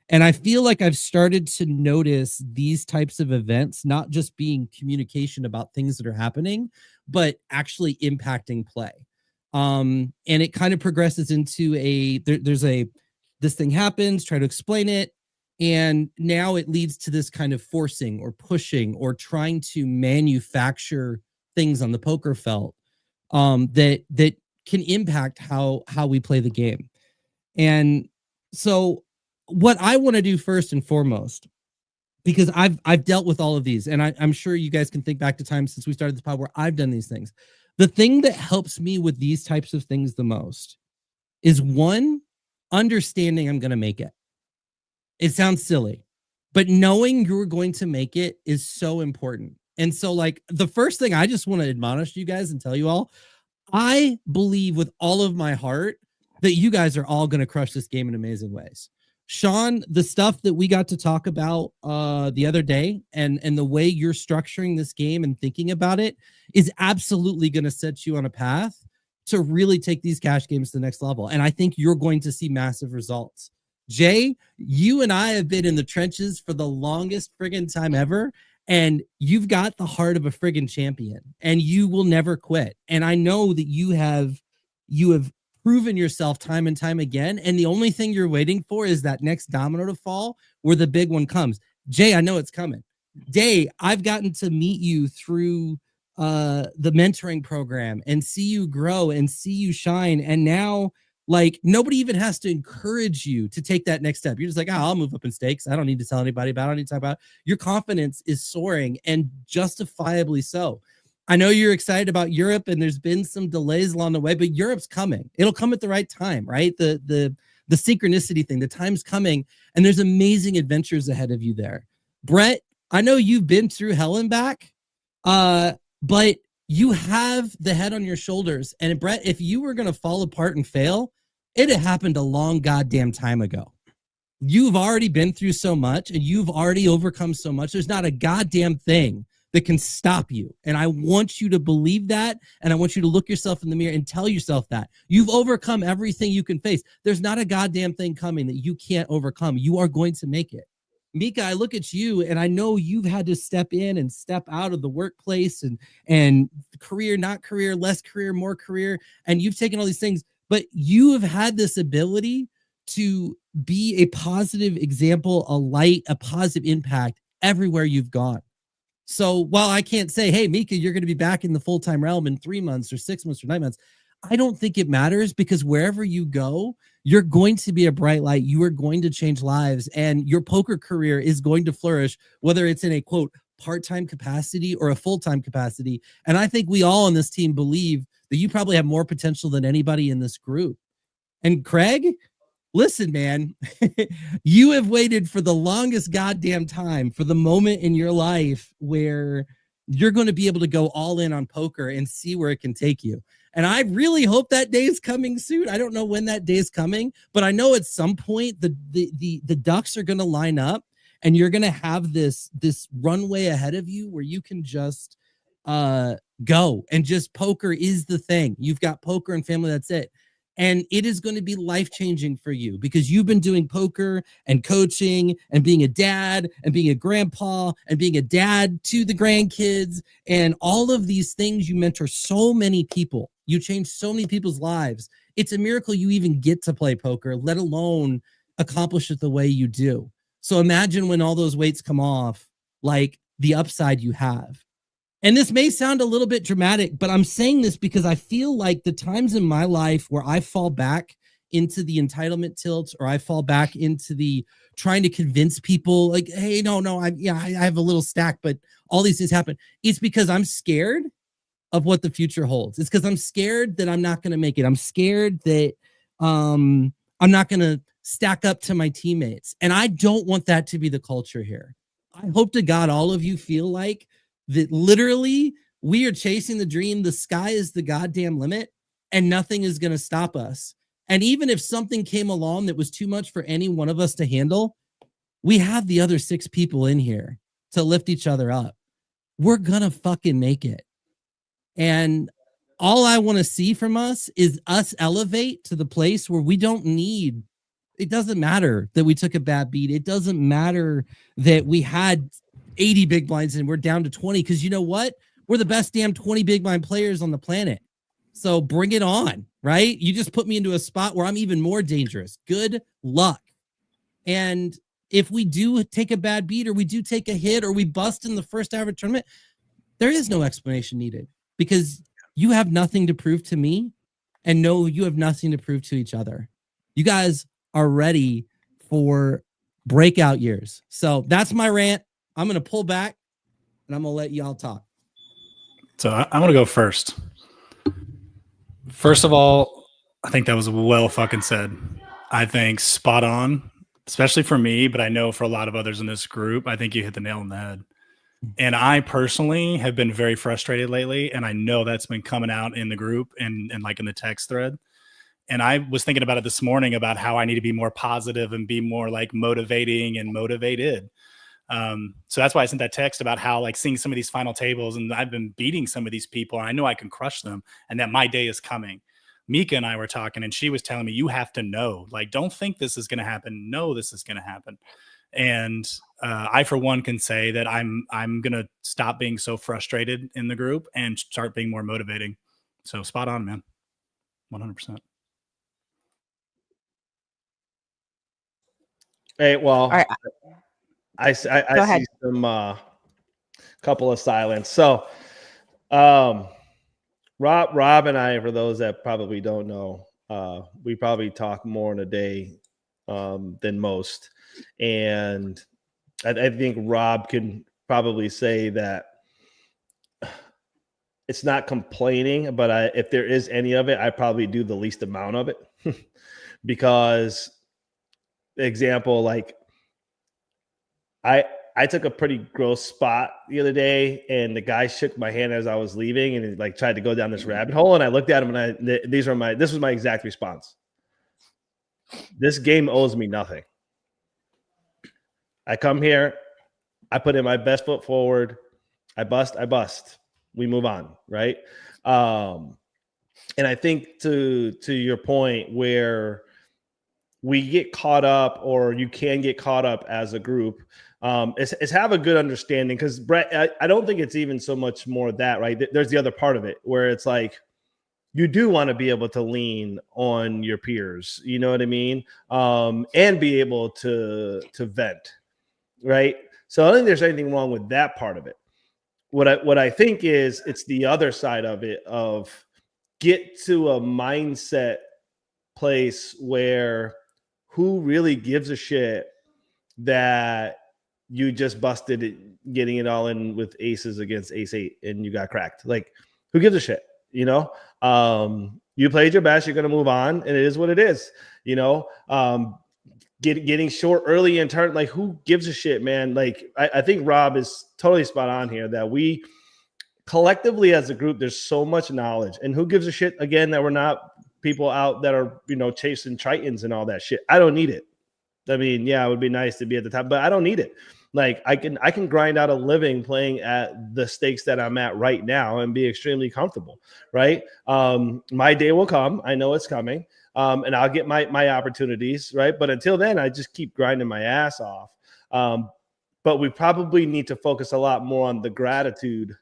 Speaker 9: And I feel like I've started to notice these types of events, not just being communication about things that are happening, but actually impacting play. And it kind of progresses into this thing happens, try to explain it. And now it leads to this kind of forcing or pushing or trying to manufacture things on the poker felt that can impact how we play the game. And so what I want to do first and foremost, because I've dealt with all of these, and I'm sure you guys can think back to times since we started this pod where I've done these things. The thing that helps me with these types of things the most is, one, understanding I'm going to make it. It sounds silly, but knowing you're going to make it is so important. And so, like, the first thing I just want to admonish you guys and tell you all, I believe with all of my heart that you guys are all going to crush this game in amazing ways. Sean, the stuff that we got to talk about the other day and the way you're structuring this game and thinking about it is absolutely going to set you on a path to really take these cash games to the next level. And I think you're going to see massive results. Jay, you and I have been in the trenches for the longest friggin' time ever. And you've got the heart of a friggin' champion and you will never quit. And I know that you have proven yourself time and time again. And the only thing you're waiting for is that next domino to fall where the big one comes. Jay, I know it's coming. Day, I've gotten to meet you through the mentoring program and see you grow and see you shine. And now, like, nobody even has to encourage you to take that next step. You're just like, I'll move up in stakes. I don't need to tell anybody about it. I don't need to talk about it. Your confidence is soaring, and justifiably so. I know you're excited about Europe, and there's been some delays along the way, but Europe's coming. It'll come at the right time, right? The synchronicity thing, the time's coming, and there's amazing adventures ahead of you there. Brett, I know you've been through hell and back, but you have the head on your shoulders. And Brett, if you were going to fall apart and fail, it had happened a long goddamn time ago. You've already been through so much and you've already overcome so much. There's not a goddamn thing that can stop you. And I want you to believe that. And I want you to look yourself in the mirror and tell yourself that. You've overcome everything you can face. There's not a goddamn thing coming that you can't overcome. You are going to make it. Mika, I look at you and I know you've had to step in and step out of the workplace and career, not career, less career, more career. And you've taken all these things, but you have had this ability to be a positive example, a light, a positive impact everywhere you've gone. So while I can't say, hey, Mika, you're going to be back in the full-time realm in 3 months or 6 months or 9 months, I don't think it matters, because wherever you go, you're going to be a bright light. You are going to change lives, and your poker career is going to flourish, whether it's in a, quote, part-time capacity or a full-time capacity. And I think we all on this team believe that you probably have more potential than anybody in this group. And Craig, listen, man, you have waited for the longest goddamn time for the moment in your life where you're going to be able to go all in on poker and see where it can take you. And I really hope that day is coming soon. I don't know when that day is coming, but I know at some point the ducks are going to line up and you're going to have this runway ahead of you where you can just go, and just poker is the thing. You've got poker and family. That's it. And it is going to be life-changing for you because you've been doing poker and coaching and being a dad and being a grandpa and being a dad to the grandkids and all of these things. You mentor so many people. You change so many people's lives. It's a miracle you even get to play poker, let alone accomplish it the way you do. So imagine when all those weights come off, like the upside you have. And this may sound a little bit dramatic, but I'm saying this because I feel like the times in my life where I fall back into the entitlement tilt, or I fall back into the trying to convince people like, hey, no, I have a little stack, but all these things happen. It's because I'm scared of what the future holds. It's because I'm scared that I'm not going to make it. I'm scared that I'm not going to stack up to my teammates. And I don't want that to be the culture here. I hope to God all of you feel like that literally we are chasing the dream. The sky is the goddamn limit and nothing is going to stop us. And even if something came along that was too much for any one of us to handle, we have the other 6 people in here to lift each other up. We're going to fucking make it. And all I want to see from us is us elevate to the place where we don't need, it doesn't matter that we took a bad beat. It doesn't matter that we had 80 big blinds and we're down to 20, because you know what? We're the best damn 20 big blind players on the planet. So bring it on, right? You just put me into a spot where I'm even more dangerous. Good luck. And if we do take a bad beat, or we do take a hit, or we bust in the first hour of a tournament, there is no explanation needed, because you have nothing to prove to me, and no, you have nothing to prove to each other. You guys are ready for breakout years. So that's my rant. I'm going to pull back and I'm going to let y'all talk.
Speaker 4: So I'm going to go first. First of all, I think that was well fucking said. I think spot on, especially for me, but I know for a lot of others in this group, I think you hit the nail on the head. And I personally have been very frustrated lately, and I know that's been coming out in the group and like in the text thread. And I was thinking about it this morning about how I need to be more positive and be more like motivating and motivated. So that's why I sent that text about how like seeing some of these final tables, and I've been beating some of these people, and I know I can crush them, and that my day is coming. Mika and I were talking, and she was telling me, you have to know, like, don't think this is going to happen. No, this is going to happen. And I, for one, can say that I'm going to stop being so frustrated in the group and start being more motivating. So spot on, man. 100%.
Speaker 1: Hey, well,
Speaker 8: right.
Speaker 1: I see some couple of silence. So, Rob and I, for those that probably don't know, we probably talk more in a day than most. And I think Rob can probably say that it's not complaining, but if there is any of it, I probably do the least amount of it. Because, example, like I took a pretty gross spot the other day, and the guy shook my hand as I was leaving, and he like tried to go down this rabbit hole. And I looked at him, and this was my exact response. This game owes me nothing. I come here, I put in my best foot forward. I bust. We move on, right? And I think to your point, where we get caught up, or you can get caught up as a group, is have a good understanding. Because Brett, I don't think it's even so much more that, right? There's the other part of it where it's like you do want to be able to lean on your peers, you know what I mean, and be able to vent, right? So I don't think there's anything wrong with that part of it. What I think is it's the other side of it, of get to a mindset place where who really gives a shit that you just busted it, getting it all in with aces against ace 8 and you got cracked. Like, who gives a shit? You know, you played your best, you're going to move on, and it is what it is. You know, getting short early in turn, like, who gives a shit, man? Like, I think Rob is totally spot on here, that we collectively as a group, there's so much knowledge, and who gives a shit, again, that we're not people out that are, you know, chasing Tritons and all that shit. I don't need it. I mean, yeah, it would be nice to be at the top, but I don't need it. Like, I can grind out a living playing at the stakes that I'm at right now and be extremely comfortable, right? My day will come. I know it's coming, and I'll get my opportunities, right? But until then, I just keep grinding my ass off. But we probably need to focus a lot more on the gratitude,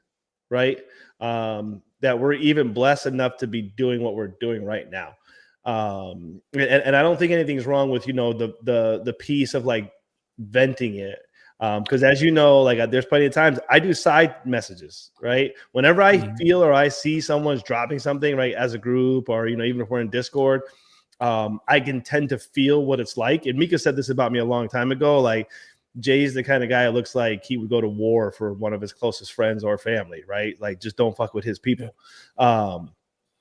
Speaker 1: right? That we're even blessed enough to be doing what we're doing right now. And I don't think anything's wrong with, you know, the piece of like venting it. Because as you know, like, there's plenty of times I do side messages, right? Whenever I feel or I see someone's dropping something, right, as a group, or, you know, even if we're in Discord, I can tend to feel what it's like. And Mika said this about me a long time ago. Like, Jay's the kind of guy that looks like he would go to war for one of his closest friends or family, right? Like, just don't fuck with his people.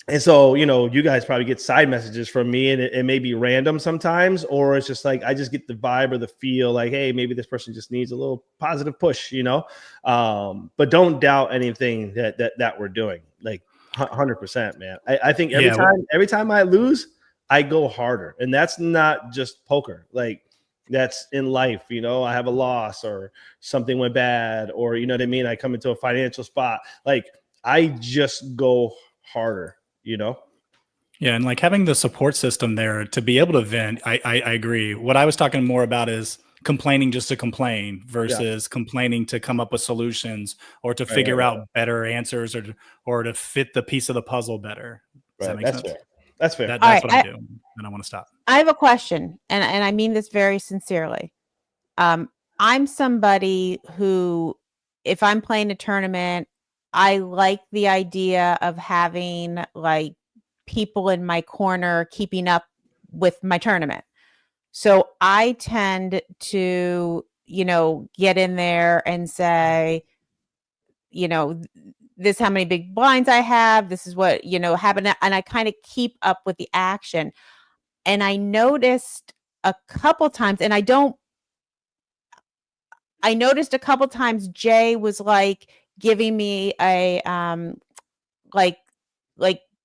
Speaker 1: And so, you know, you guys probably get side messages from me, and it may be random sometimes, or it's just like I just get the vibe or the feel like, hey, maybe this person just needs a little positive push, you know. But don't doubt anything that we're doing. Like, 100%, man. I think every time I lose, I go harder, and that's not just poker. Like, that's in life, you know. I have a loss, or something went bad, or, you know what I mean, I come into a financial spot. Like, I just go harder, you know?
Speaker 4: Yeah, and like having the support system there to be able to vent, I agree. What I was talking more about is complaining just to complain versus complaining to come up with solutions or to figure out better answers or to fit the piece of the puzzle better. Does that make sense?
Speaker 1: Fair. That's fair.
Speaker 4: That's what I do, and I want to stop.
Speaker 8: I have a question, and I mean this very sincerely. I'm somebody who, if I'm playing a tournament, I like the idea of having like people in my corner keeping up with my tournament. So I tend to, get in there and say, this how many big blinds I have. This is what, happened. And I kind of keep up with the action. And I noticed a couple times, and I noticed a couple times Jay was like giving me a like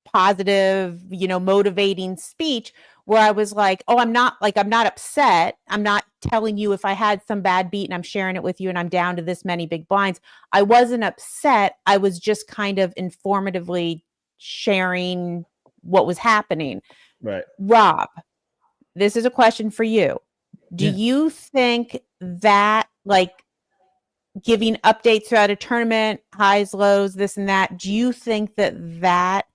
Speaker 8: positive, motivating speech where I was like, "Oh, I'm not upset. I'm not telling you if I had some bad beat and I'm sharing it with you and I'm down to this many big blinds." I wasn't upset. I was just kind of informatively sharing what was happening.
Speaker 1: Right.
Speaker 8: Rob, this is a question for you. Do you think that like giving updates throughout a tournament, highs, lows, this and that, do you think that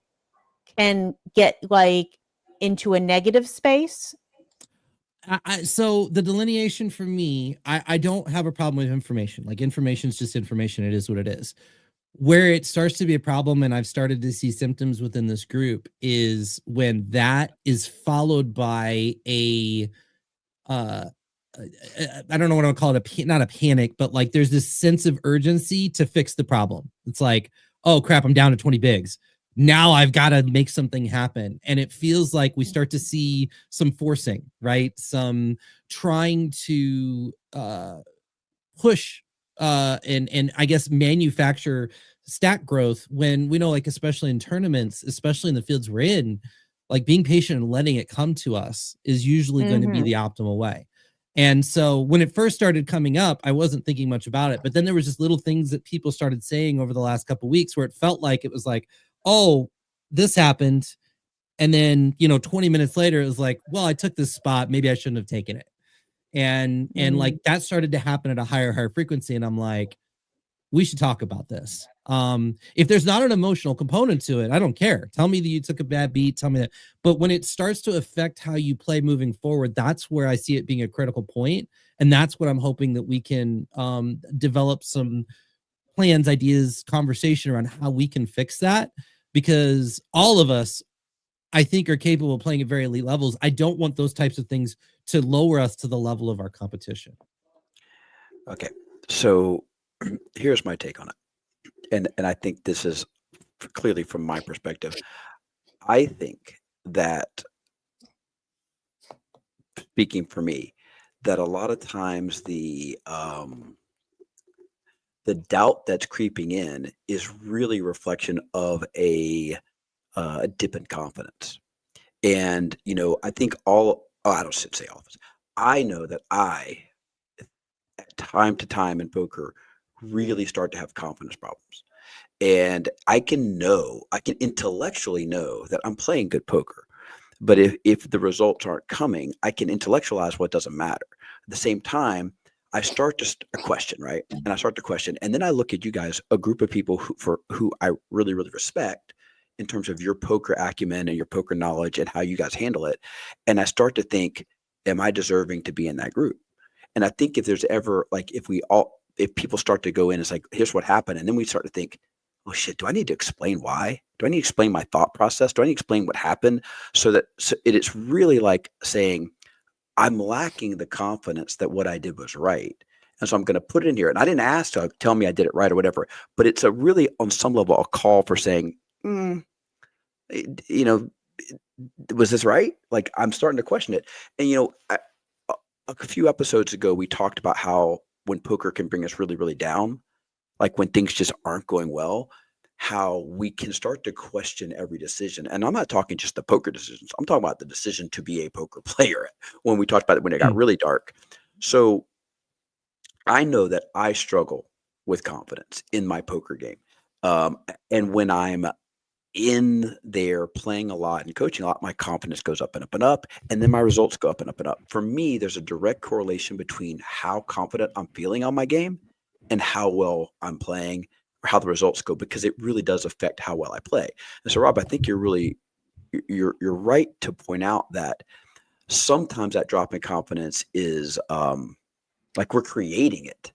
Speaker 8: can get like into a negative space?
Speaker 9: So the delineation for me, I don't have a problem with information. Like information is just information. It is what it is. Where it starts to be a problem, and I've started to see symptoms within this group, is when that is followed by a I don't know what I'll call it, not a panic, but like there's this sense of urgency to fix the problem. It's like, oh crap, I'm down to 20 bigs. Now I've got to make something happen. And it feels like we start to see some forcing, right? Some trying to push and I guess manufacture stack growth when we know, like, especially in tournaments, especially in the fields we're in, like being patient and letting it come to us is usually going to be the optimal way. And so when it first started coming up, I wasn't thinking much about it, but then there was just little things that people started saying over the last couple of weeks where it felt like it was like, oh, this happened. And then, 20 minutes later, it was like, well, I took this spot. Maybe I shouldn't have taken it. And like that started to happen at a higher frequency. And I'm like, we should talk about this. If there's not an emotional component to it, I don't care. Tell me that you took a bad beat. Tell me that. But when it starts to affect how you play moving forward, that's where I see it being a critical point. And that's what I'm hoping that we can develop some plans, ideas, conversation around how we can fix that. Because all of us, I think, are capable of playing at very elite levels. I don't want those types of things to lower us to the level of our competition.
Speaker 2: Okay. So here's my take on it. And I think this is clearly from my perspective. I think that, speaking for me, that a lot of times the doubt that's creeping in is really a reflection of a dip in confidence. And, I think I don't say all of us. I know that I, at time to time in poker, really start to have confidence problems. And I can intellectually know that I'm playing good poker. But if the results aren't coming, I can intellectualize what doesn't matter. At the same time, I start to question, right? And I start to question. And then I look at you guys, a group of people who I really, really respect in terms of your poker acumen and your poker knowledge and how you guys handle it. And I start to think, am I deserving to be in that group? And I think if there's ever, like, if people start to go in, it's like, here's what happened. And then we start to think, oh shit, do I need to explain why? Do I need to explain my thought process? Do I need to explain what happened? So it's really like saying, I'm lacking the confidence that what I did was right. And so I'm going to put it in here. And I didn't ask to tell me I did it right or whatever, but it's a really, on some level, a call for saying, was this right? Like, I'm starting to question it. And, a few episodes ago, we talked about how when poker can bring us really, really down, like when things just aren't going well, how we can start to question every decision. And I'm not talking just the poker decisions. I'm talking about the decision to be a poker player when we talked about it when it got really dark. So I know that I struggle with confidence in my poker game. And when I'm in there playing a lot and coaching a lot, my confidence goes up and up and up, and then my results go up and up and up. For me, there's a direct correlation between how confident I'm feeling on my game and how well I'm playing, or how the results go, because it really does affect how well I play. And so, Rob, I think you're right to point out that sometimes that drop in confidence is like we're creating it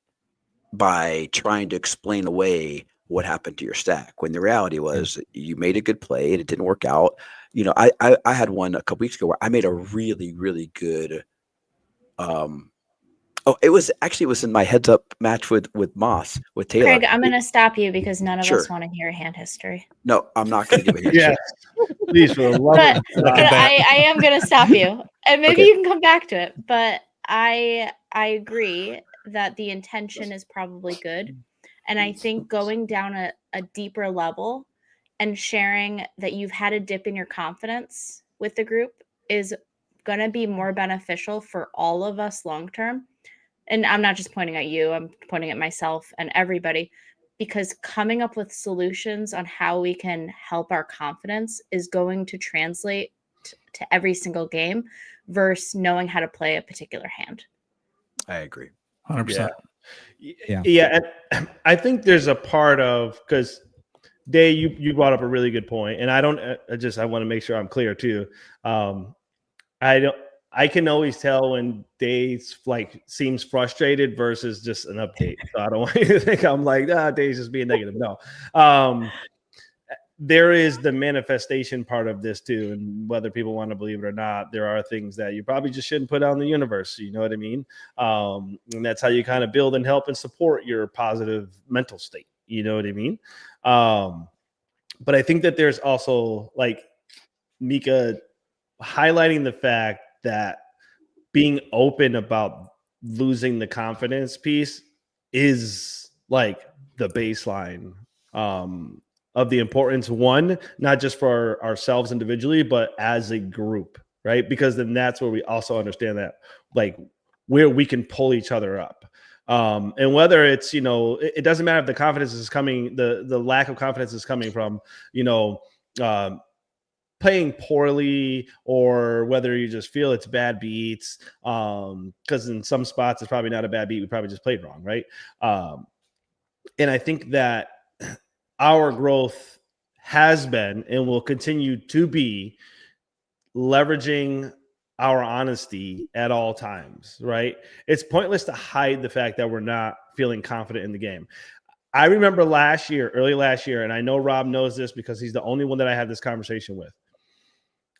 Speaker 2: by trying to explain away what happened to your stack, when the reality was you made a good play and it didn't work out. You know, I had one a couple weeks ago where I made a really, really good it was in my heads up match with Moss, with Taylor.
Speaker 6: Craig, I'm going to stop you because none of
Speaker 2: Sure.
Speaker 6: us want to hear hand history.
Speaker 2: No, I'm not going to give a
Speaker 1: Yeah, please, for the love of
Speaker 6: But I am going to stop you, and maybe you can come back to it. But I agree that the intention is probably good, and I think going down a deeper level and sharing that you've had a dip in your confidence with the group is going to be more beneficial for all of us long term. And I'm not just pointing at you, I'm pointing at myself and everybody, because coming up with solutions on how we can help our confidence is going to translate to every single game versus knowing how to play a particular hand.
Speaker 2: I agree.
Speaker 4: 100%.
Speaker 1: Yeah. And I think there's a part of, because Day, you brought up a really good point, and I want to make sure I'm clear too. I can always tell when Dave's like seems frustrated versus just an update. So I don't want you to think I'm like, Dave's just being negative. No. There is the manifestation part of this too. And whether people want to believe it or not, there are things that you probably just shouldn't put out in the universe. You know what I mean? And that's how you kind of build and help and support your positive mental state. You know what I mean? But I think that there's also, like Mika highlighting the fact that being open about losing the confidence piece is like the baseline of the importance, one, not just for ourselves individually, but as a group, right? Because then that's where we also understand that, like, where we can pull each other up. And whether it's, it doesn't matter if the confidence is coming, the lack of confidence is coming from, playing poorly, or whether you just feel it's bad beats, because in some spots it's probably not a bad beat, we probably just played wrong, right? And I think that our growth has been and will continue to be leveraging our honesty at all times, right? It's pointless to hide the fact that we're not feeling confident in the game. I remember early last year, and I know Rob knows this because he's the only one that I had this conversation with.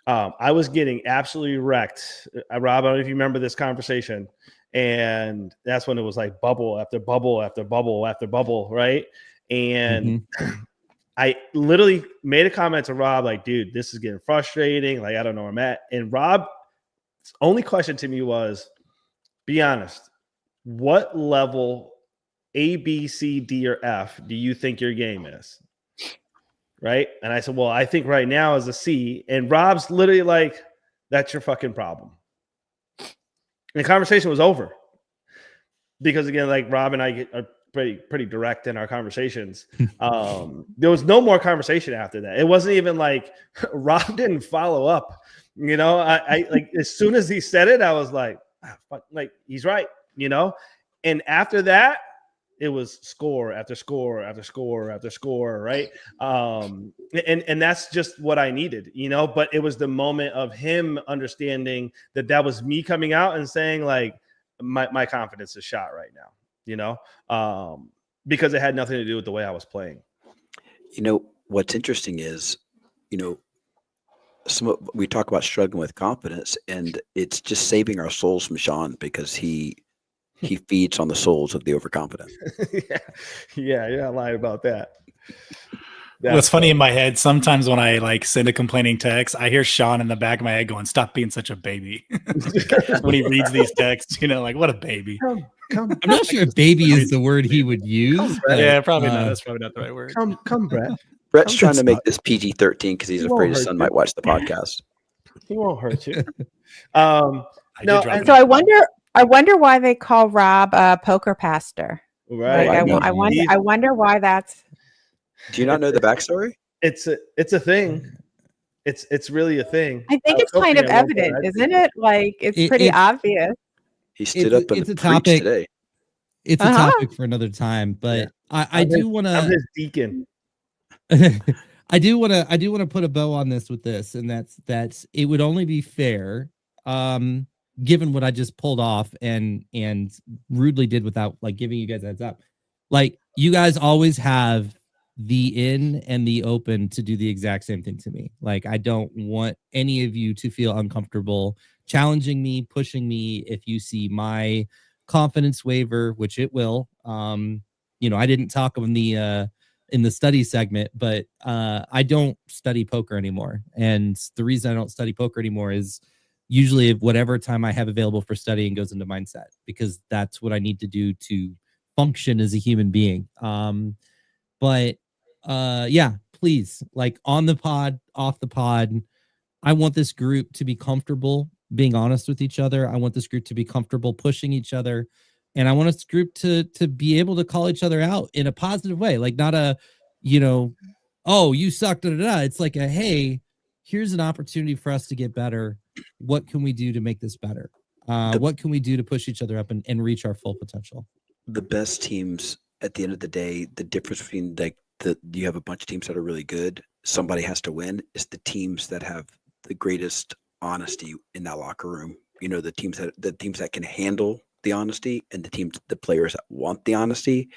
Speaker 1: I was getting absolutely wrecked. Rob, I don't know if you remember this conversation. And that's when it was like bubble after bubble after bubble after bubble, right? And I literally made a comment to Rob, like, dude, this is getting frustrating. Like, I don't know where I'm at. And Rob's only question to me was, be honest, what level A, B, C, D, or F do you think your game is? Right. And I said, well, I think right now is a C. And Rob's literally like, that's your fucking problem. And the conversation was over. Because again, like Rob and I are pretty direct in our conversations. There was no more conversation after that. It wasn't even like Rob didn't follow up. I like, as soon as he said it, I was like, fuck, like, he's right, And after that, it was score after score after score after score, right? And that's just what I needed, But it was the moment of him understanding that was me coming out and saying, like, my confidence is shot right now, because it had nothing to do with the way I was playing.
Speaker 2: What's interesting is, we talk about struggling with confidence, and it's just saving our souls from Sean, because he feeds on the souls of the overconfident.
Speaker 1: Yeah, you're not lying about that.
Speaker 4: What's funny in my head, sometimes when I like send a complaining text, I hear Sean in the back of my head going, "Stop being such a baby." When he reads these texts, like, what a baby.
Speaker 3: Come.
Speaker 9: I'm not sure if baby is the word he would use.
Speaker 4: Yeah, probably not. That's probably not the right word.
Speaker 3: Come, Brett.
Speaker 2: Brett's trying to make this PG-13 because he's afraid his son might watch the podcast.
Speaker 1: He won't hurt you.
Speaker 8: So I wonder why they call Rob a poker pastor.
Speaker 1: Right.
Speaker 8: Like, I wonder why that's.
Speaker 2: Do you not know the backstory?
Speaker 1: It's a thing. It's really a thing.
Speaker 8: I think it's kind of evident, isn't it? Like it's pretty obvious.
Speaker 2: He stood up and
Speaker 9: it's a
Speaker 2: preached
Speaker 9: topic
Speaker 2: today.
Speaker 9: It's a topic for another time, but I do want to.
Speaker 1: I'm his deacon.
Speaker 9: I do want to put a bow on this with this, and that's it would only be fair, given what I just pulled off and rudely did without like giving you guys a heads up. Like you guys always have the in and the open to do the exact same thing to me. Like I don't want any of you to feel uncomfortable challenging me, pushing me if you see my confidence waver, which it will. I didn't talk in the study segment, but I don't study poker anymore. And the reason I don't study poker anymore is usually whatever time I have available for studying goes into mindset, because that's what I need to do to function as a human being. Please, like on the pod, off the pod, I want this group to be comfortable being honest with each other. I want this group to be comfortable pushing each other. And I want this group to be able to call each other out in a positive way. Like not a, oh, you suck. Da, da, da. It's like a, hey, here's an opportunity for us to get better. What can we do to make this better? What can we do to push each other up and reach our full potential?
Speaker 2: The best teams at the end of the day, the difference between you have a bunch of teams that are really good, somebody has to win, is the teams that have the greatest honesty in that locker room. The teams that can handle the honesty, and the players that want the honesty.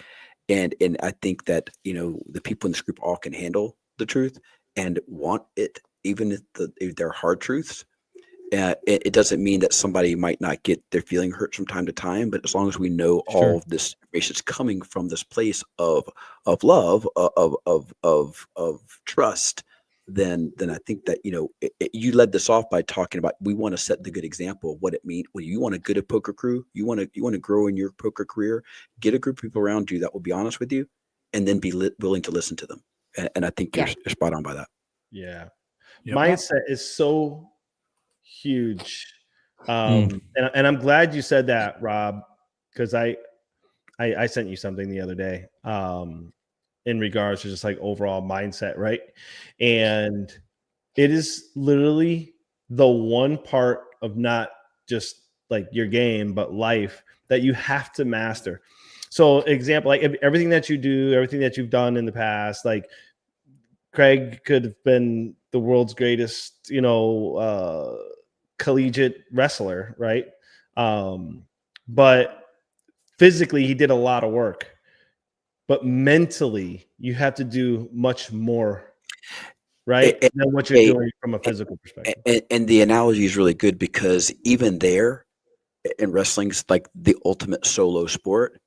Speaker 2: And I think that, the people in this group all can handle the truth and want it, even if they're hard truths. It doesn't mean that somebody might not get their feeling hurt from time to time, but as long as we know all of this information is coming from this place of love, of trust, then I think that, you led this off by talking about, we want to set the good example of what it means. When you want a good poker crew, you want to grow in your poker career, get a group of people around you that will be honest with you, and then be willing to listen to them. And I think you're spot on by that.
Speaker 1: Yeah.
Speaker 4: Yep.
Speaker 1: Mindset is so huge. And I'm glad you said that, Rob, because I sent you something the other day in regards to just like overall mindset, right? And it is literally the one part of not just like your game, but life that you have to master. So example, like everything that you do, everything that you've done in the past, like Craig could have been the world's greatest, collegiate wrestler, right? But physically he did a lot of work, but mentally you have to do much more, right? Than what you're doing from a physical perspective.
Speaker 2: And the analogy is really good, because even there in wrestling's like the ultimate solo sport.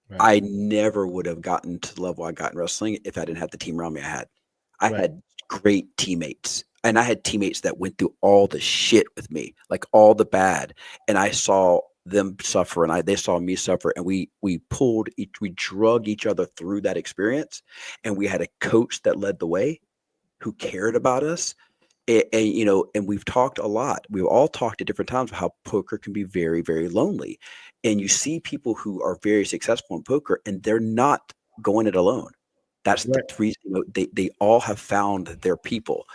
Speaker 2: Right. I never would have gotten to the level I got in wrestling if I didn't have the team around me. I had great teammates. And I had teammates that went through all the shit with me, like all the bad. And I saw them suffer, and they saw me suffer. And we drug each other through that experience. And we had a coach that led the way, who cared about us. And we've talked a lot. We've all talked at different times about how poker can be very, very lonely. And you see people who are very successful in poker, and they're not going it alone. That's the reason. They all have found their people.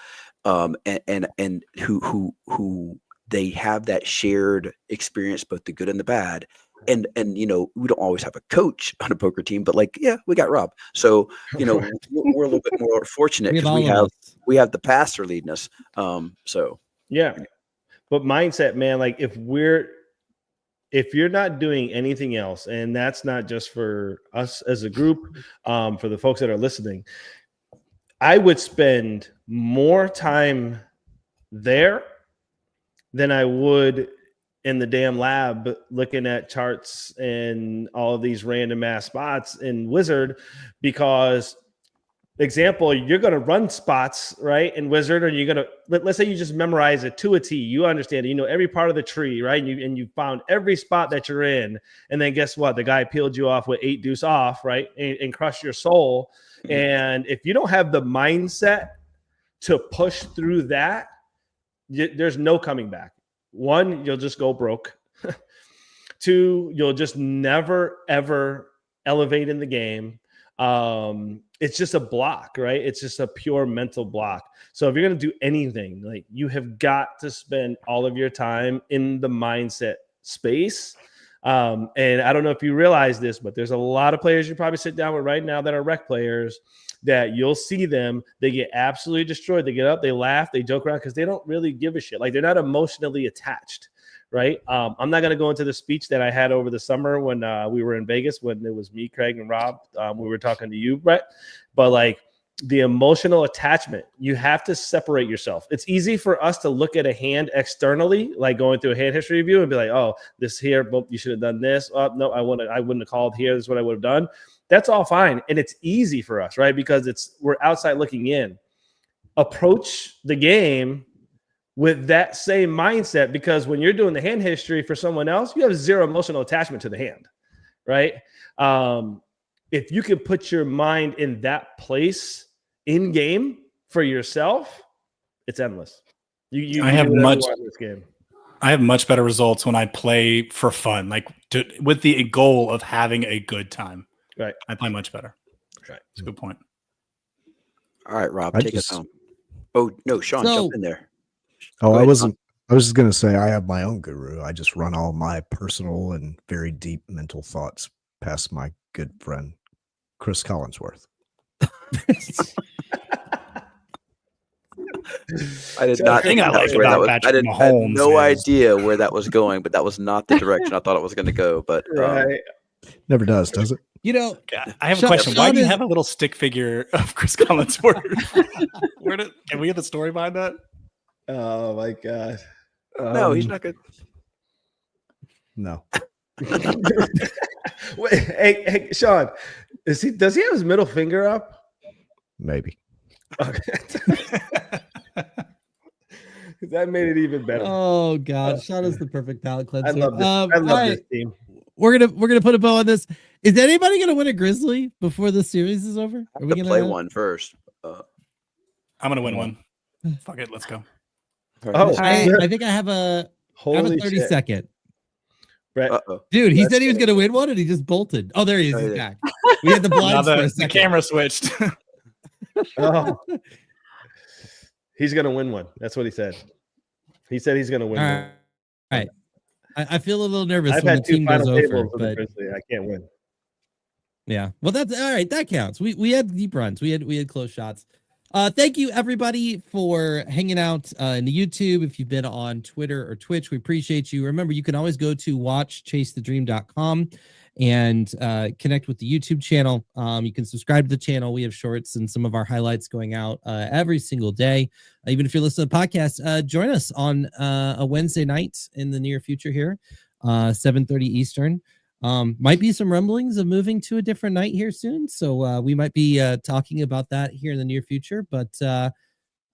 Speaker 2: And who they have that shared experience, both the good and the bad. And we don't always have a coach on a poker team, but we got Rob. So we're a little bit more fortunate because we have the pastor leading us.
Speaker 1: But mindset, man, like if you're not doing anything else, and that's not just for us as a group, for the folks that are listening, I would spend more time there than I would in the damn lab looking at charts and all of these random ass spots in Wizard, because example, you're going to run spots, right, in Wizard, or you're going to, let's say you just memorize it to a T. You understand it. You know every part of the tree, right? And you found every spot that you're in. And then guess what? The guy peeled you off with 8 deuce off, right, and crushed your soul. And if you don't have the mindset to push through that, there's no coming back. 1, you'll just go broke. 2, you'll just never, ever elevate in the game. it's just a block, right? It's just a pure mental block. So if you're going to do anything, like, you have got to spend all of your time in the mindset space. And I don't know if you realize this, but there's a lot of players you probably sit down with right now that are rec players that you'll see them, they get absolutely destroyed. They get up, they laugh, they joke around because they don't really give a shit. Like, they're not emotionally attached. Right. I'm not going to go into the speech that I had over the summer when we were in Vegas, when it was me, Craig, and Rob. We were talking to you, Brett. But like, the emotional attachment, you have to separate yourself. It's easy for us to look at a hand externally, like going through a hand history review and be like, oh, this here, but you should have done this. Oh, no, I wouldn't have called here. This is what I would have done. That's all fine. And it's easy for us, right? Because we're outside looking in. Approach the game with that same mindset, because when you're doing the hand history for someone else, you have zero emotional attachment to the hand, right? If you can put your mind in that place in game for yourself, it's endless. I have
Speaker 4: much better results when I play for fun, like with the goal of having a good time.
Speaker 1: Right.
Speaker 4: I play much better.
Speaker 1: Right.
Speaker 4: That's a good point.
Speaker 2: All right, Rob, take us home. Oh no, Sean, jump in there.
Speaker 3: Oh, I was just going to say I have my own guru. I just run all my personal and very deep mental thoughts past my good friend, Chris Collinsworth.
Speaker 2: I did not think that was where that was. I had no idea where that was going, but that was not the direction I thought it was going to go. But
Speaker 3: never does it?
Speaker 9: You know,
Speaker 4: I have a question. Why do you have a little stick figure of Chris Collinsworth? Can we get the story behind that?
Speaker 1: Oh my God.
Speaker 2: No, he's not good.
Speaker 3: No.
Speaker 1: Wait, hey, Sean, does he have his middle finger up?
Speaker 3: Maybe.
Speaker 1: Okay. That made it even better.
Speaker 9: Oh God, Sean is the perfect palate cleanser.
Speaker 1: I love this. I love this team.
Speaker 9: We're gonna put a bow on this. Is anybody gonna win a Grizzly before the series is over?
Speaker 2: Are we gonna play one first?
Speaker 4: I'm gonna win one. Fuck it, let's go.
Speaker 9: Oh, I think I have a 30-second.
Speaker 1: Brett.
Speaker 9: Dude, he said he was gonna win one and he just bolted. Oh, there he is. He's back. We had the blinds for a second.
Speaker 4: The camera switched.
Speaker 1: Oh. He's gonna win one. That's what he said. He said he's gonna win one.
Speaker 9: All right. I feel a little nervous
Speaker 1: I've
Speaker 9: when
Speaker 1: had
Speaker 9: the team goes over,
Speaker 1: but I can't win.
Speaker 9: Yeah. Well, that's all right. That counts. We had deep runs. We had close shots. Thank you everybody for hanging out in the YouTube. If you've been on Twitter or Twitch, we appreciate you. Remember, you can always go to watchchasethedream.com and connect with the YouTube channel. You can subscribe to the channel. We have shorts and some of our highlights going out every single day. Even if you're listening to the podcast, join us on a Wednesday night in the near future here, 7:30 Eastern. Might be some rumblings of moving to a different night here soon. So we might be talking about that here in the near future, but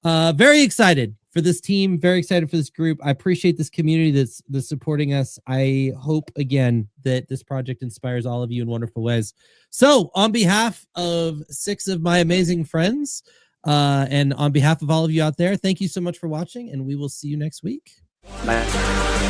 Speaker 9: very excited for this team. Very excited for this group. I appreciate this community that's supporting us. I hope again that this project inspires all of you in wonderful ways. So on behalf of 6 of my amazing friends and on behalf of all of you out there, thank you so much for watching and we will see you next week.
Speaker 2: Bye.